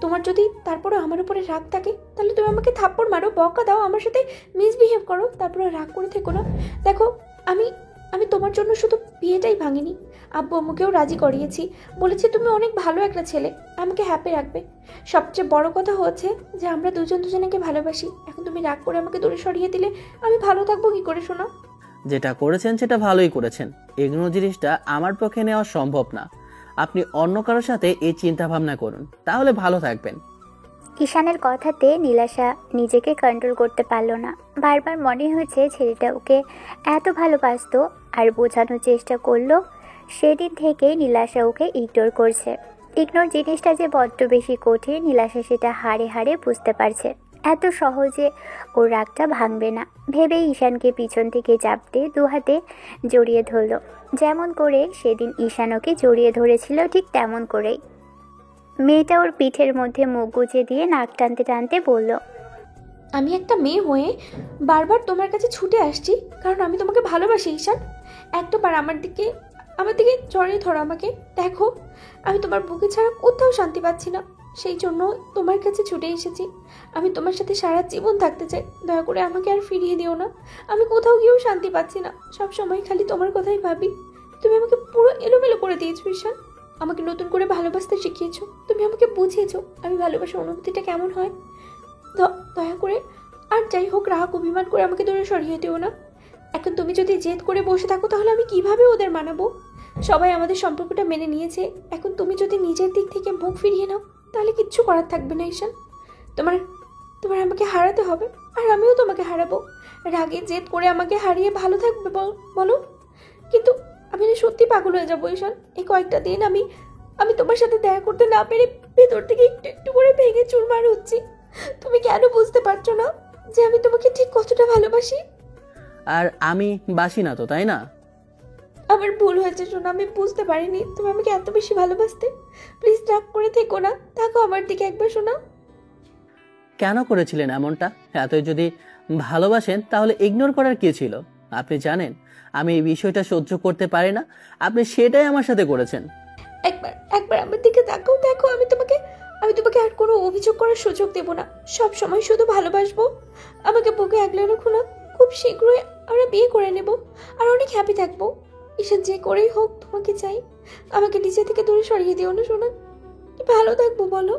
তোমার যদি তারপরে আমার উপরে রাগ থাকে, তাহলে তুমি আমাকে থাপ্পড় মারো, বকা দাও, আমার সাথে মিসবিহেভ করো, তারপরে রাগ করে থেকো না। দেখো, আমি তোমার জন্য শুধু বিয়েটাই ভাঙিনি, আব্বু আম্মুকেও রাজি করিয়েছি। বলেছি তুমি অনেক ভালো একটা ছেলে, আমাকে হ্যাপি রাখবে। সবচেয়ে বড় কথা হচ্ছে যে আমরা দুজনকে ভালোবাসি। এখন তুমি রাগ করে আমাকে দূরে সরিয়ে দিলে আমি ভালো থাকবো কি করে শোনা? যেটা করেছেন সেটা ভালোই করেছেন। এগুলো জিনিসটা আমার পক্ষে নেওয়া সম্ভব না। আপনি অন্য কারোর সাথে এই চিন্তা ভাবনা করুন, তাহলে ভালো থাকবেন। ঈশানের কথাতে নীলাশা নিজেকে কন্ট্রোল করতে পারল না। বারবার মনে হয়েছে ছেলেটা ওকে এত ভালোবাসতো আর বোঝানোর চেষ্টা করলো। সেদিন থেকে নীলাশা ওকে ইগনোর করছে। ইগনোর জিনিসটা যে বড্ড বেশি কঠিন, নীলাশা সেটা হাড়ে হাড়ে বুঝতে পারছে। এত সহজে ওর রাগটা ভাঙবে না ভেবেই ঈশানকে পিছন থেকে চাপতে দু হাতে জড়িয়ে ধরল। যেমন করে সেদিন ঈশান ওকে জড়িয়ে ধরেছিল ঠিক তেমন করেই। মেয়েটা ওর পিঠের মধ্যে মুখ গুজে দিয়ে নাক টানতে টানতে বলল, আমি একটা মেয়ে হয়ে বারবার তোমার কাছে ছুটে আসছি কারণ আমি তোমাকে ভালোবাসি। ঈশান, একটাবার আমার দিকে জড়িয়ে ধরো আমাকে। দেখো, আমি তোমার বুকে ছাড়া কোথাও শান্তি পাচ্ছি না, সেই জন্য তোমার কাছে ছুটে এসেছি। আমি তোমার সাথে সারা জীবন থাকতে চাই। দয়া করে আমাকে আর ফিরিয়ে দিও না। আমি কোথাও গিয়েও শান্তি পাচ্ছি না, সব সময় খালি তোমার কথাই ভাবি। তুমি আমাকে পুরো এলোমেলো করে দিয়েছো ঈশান। আমাকে নতুন করে ভালোবাসতে শিখিয়েছো। তুমি আমাকে বুঝিয়েছো আমি ভালোবাসার অনুভূতিটা কেমন হয়। দয়া করে আর যাই হোক রাগ অভিমান করে আমাকে দূরে সরিয়ে দিও না। এখন তুমি যদি জেদ করে বসে থাকো তাহলে আমি কিভাবে ওদের মানাবো? সবাই আমাদের সম্পর্কটা মেনে নিয়েছে। এখন তুমি যদি নিজের দিক থেকে মুখ ফিরিয়ে নাও তাহলে কিচ্ছু করার থাকবে না ঈশান। তোমার আমাকে হারাতে হবে আর আমিও তোমাকে হারাবো। রাগে জেদ করে আমাকে হারিয়ে ভালো থাকবে বলো? কিন্তু আমি সত্যি পাগল হয়ে যাবো ঈশান। এই কয়েকটা দিন আমি তোমার সাথে দেখা করতে না পেরে ভেতর থেকে একটু একটু করে ভেঙে চুরমার হচ্ছি। তুমি কেন বুঝতে পারছো না যে আমি তোমাকে ঠিক কতটা ভালোবাসি? আর আমি বাসি না তো, তাই না? আমার ভুল হয়েছে শোনা, আমি বুঝতে পারিনি তুমি আমাকে এত বেশি ভালোবাসতে। প্লিজ রাগ করে থেকো না, থাকো আমার দিকে একবার শোনা। কেন করেছিলেন এমনটা? এতই যদি ভালোবাসেন তাহলে ইগনোর করার কি ছিল? আপনি জানেন আমি এই বিষয়টা সহ্য করতে পারি না। আপনি সেটাই আমার সাথে করেছেন। একবার আমার দিকে তাকাও। দেখো, আমি তোমাকে আর কোনো অভিযোগ করার সুযোগ দেব না। সব সময় শুধু ভালোবাসবো। আমাকে বুকে আগলে রাখো না। খুব শীঘ্রই আমরা বিয়ে করে নেব আর অনেক হ্যাপি থাকবো। ঈশান, যে করেই হোক তোমাকে চাই। আমাকে নিচে থেকে দূরে সরিয়ে দিও না শোনা। ভালো থাকবো বলো?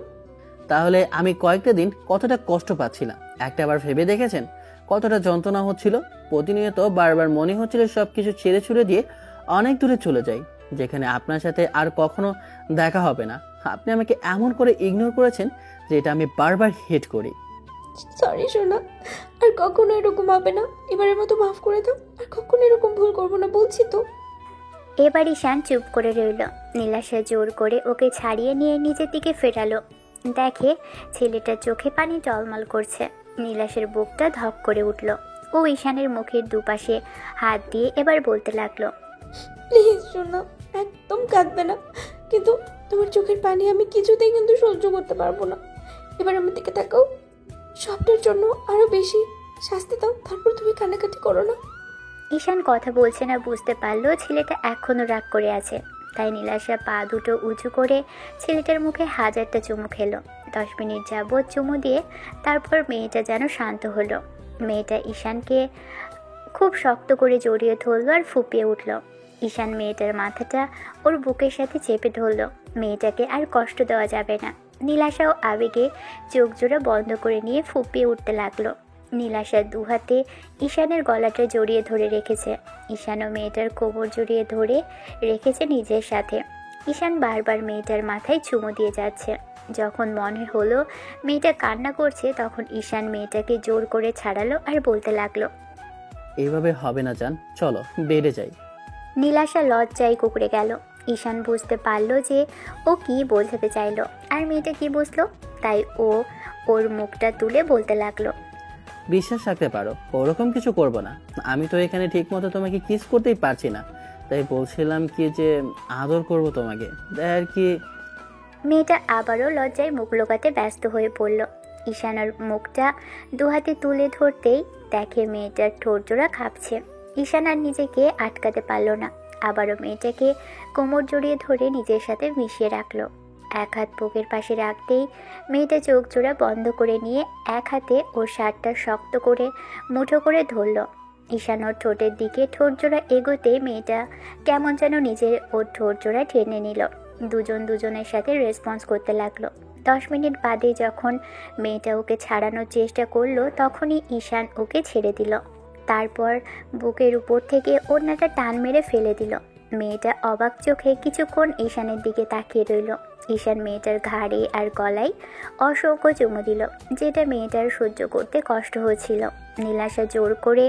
তাহলে আমি কয়েকটা দিন কতটা কষ্ট পাচ্ছিলাম একটাবার ভেবে দেখেছেন? কতটা যন্ত্রণা হচ্ছিল। প্রতিনিয়ত বারবার মনে হচ্ছিল সবকিছু ছেড়ে ছুড়ে দিয়ে অনেক দূরে চলে যাই, যেখানে আপনার সাথে আর কখনো দেখা হবে না। আপনি আমাকে এমন করে ইগনোর করেছেন যে এটা আমি বারবার হেট করি। সরি সোনা, আর কখনো এরকম হবে না। এবারের মতো মাফ করে দাও। আর কখনো এরকম ভুল করবো না, বলছি তো। এবার ঈশান চুপ করে রইল। নীলাশা জোর করে ওকে ছাড়িয়ে নিয়ে নিজের দিকে ফেরালো। দেখে ছেলেটার চোখে পানি টলমল করছে। নীলাশের বুকটা ধক করে উঠল। ও ঈশানের মুখের দুপাশে হাত দিয়ে এবার বলতে লাগলো, প্লিজ সোনা, একদম কাঁদবে না। কিন্তু তোমার চোখের পানি আমি কিছুতেই কিন্তু সহ্য করতে পারবো না। এবার আমার দিকে তাকাও, সবটার জন্য আরো বেশি শাস্তি দাও, তারপর তুমি কান্নাকাটি করো না। ঈশান কথা বলছে না বুঝতে পারলো ছেলেটা এখনও রাগ করে আছে, তাই নীলাশা পা দুটো উঁচু করে ছেলেটার মুখে হাজারটা চুমু খেলো। 10 মিনিট যাবৎ চুমু দিয়ে তারপর মেয়েটা যেন শান্ত হলো। মেয়েটা ঈশানকে খুব শক্ত করে জড়িয়ে ধরলো আর ফুপিয়ে উঠল। ঈশান মেয়েটার মাথাটা ওর বুকের সাথে চেপে ধরলো। মেয়েটাকে আর কষ্ট দেওয়া যাবে না। নীলাশাও আবেগে চোখ জোড়া বন্ধ করে নিয়ে ফুপিয়ে উঠতে লাগলো। নীলাশার দুহাতে ঈশানের গলাটা জড়িয়ে ধরে রেখেছে। ঈশানও মেয়েটার কোমর জড়িয়ে ধরে রেখেছে নিজের সাথে। ঈশান বারবার মেয়েটার মাথায় চুমু দিয়ে যাচ্ছে। যখন মনে হলো মেয়েটা কান্না করছে, তখন ঈশান মেয়েটাকে জোর করে ছাড়ালো আর বলতে লাগলো, এইভাবে হবে না জান, চলো বেডে যাই। নীলাশা লজ্জায় কুঁকড়ে গেল। ঈশান বুঝতে পারলো যে ও কি বোঝাতে চাইলো আর মেয়েটা কি বুঝলো, তাই ও ওর মুখটা তুলে বলতে লাগলো, বিশ্বাস রাখতে পারো, ওরকম কিছু করব না। আমি তো এখানে ঠিক মতো তোমাকে কিস করতেই পারছি না, তাই বলছিলাম কি যে আদর করব তোমাকে, তাই আর কি। মেয়েটা আবারও লজ্জায় মুখ লোকাতে ব্যস্ত হয়ে পড়ল। ঈশানের মুখটা দুহাতে তুলে ধরতেই দেখে মেয়েটার ঠোঁট জোড়া কাঁপছে। ঈশান আর নিজেকে আটকাতে পারল না, আবারও মেয়েটাকে কোমর জড়িয়ে ধরে নিজের সাথে মিশিয়ে রাখলো। এক হাত বুকের পাশে রাখতেই মেয়েটা চোখ জোড়া বন্ধ করে নিয়ে এক হাতে ওর শার্টটা শক্ত করে মুঠো করে ধরল। ঈশান ওর ঠোঁটের দিকে ঠোঁট জোড়া এগোতেই মেয়েটা কেমন যেন নিজের ওর ঠোঁট জোড়া টেনে নিল। দুজন দুজনের সাথে রেসপন্স করতে লাগলো। 10 মিনিট বাদে যখন মেয়েটা ওকে ছাড়ানোর চেষ্টা করলো, তখনই ঈশান ওকে ছেড়ে দিল। তারপর বুকের উপর থেকে ওড়নাটা টান মেরে ফেলে দিল। মেয়েটা অবাক চোখে কিছুক্ষণ ঈশানের দিকে তাকিয়ে রইল। ঈশান মেয়েটার ঘাড়ে আর গলায় অসংখ্য চুমু দিল, যেটা মেয়েটার সহ্য করতে কষ্ট হচ্ছিল। নীলাশা জোর করে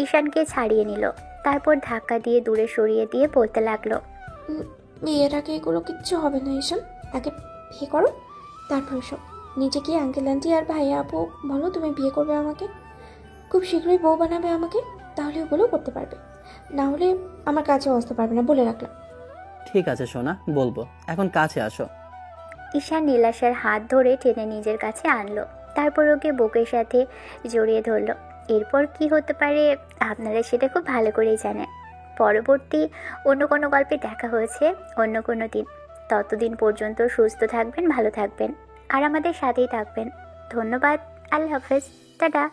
ঈশানকে ছাড়িয়ে নিল, তারপর ধাক্কা দিয়ে দূরে সরিয়ে দিয়ে বলতে লাগলো, বিয়ের আগে এগুলো কিচ্ছু হবে না ঈশান, আগে বিয়ে করো, তারপর সব। নিচে গিয়ে আঙ্কেল আন্টি আর ভাইয়া আপু বলো তুমি বিয়ে করবে আমাকে, খুব শীঘ্রই বউ বানাবে আমাকে, তাহলে ওগুলো করতে পারবে, না হলে আমার কাছেও আসতে পারবে না, বলে রাখলাম। ঠিক আছে সোনা, বলবো, এখন কাছে আসো। ঈশান নীলাশার হাত ধরে টেনে নিজের কাছে আনলো, তারপর ওকে বুকের সাথে জড়িয়ে ধরলো। এরপর কি হতে পারে আপনারা সেটা খুব ভালো করেই জানেন। পরবর্তী অন্য কোনো গল্পে দেখা হয়েছে অন্য কোনো দিন। ততদিন পর্যন্ত সুস্থ থাকবেন, ভালো থাকবেন আর আমাদের সাথেই থাকবেন। ধন্যবাদ। আল্লাহ হাফেজ। টাটা।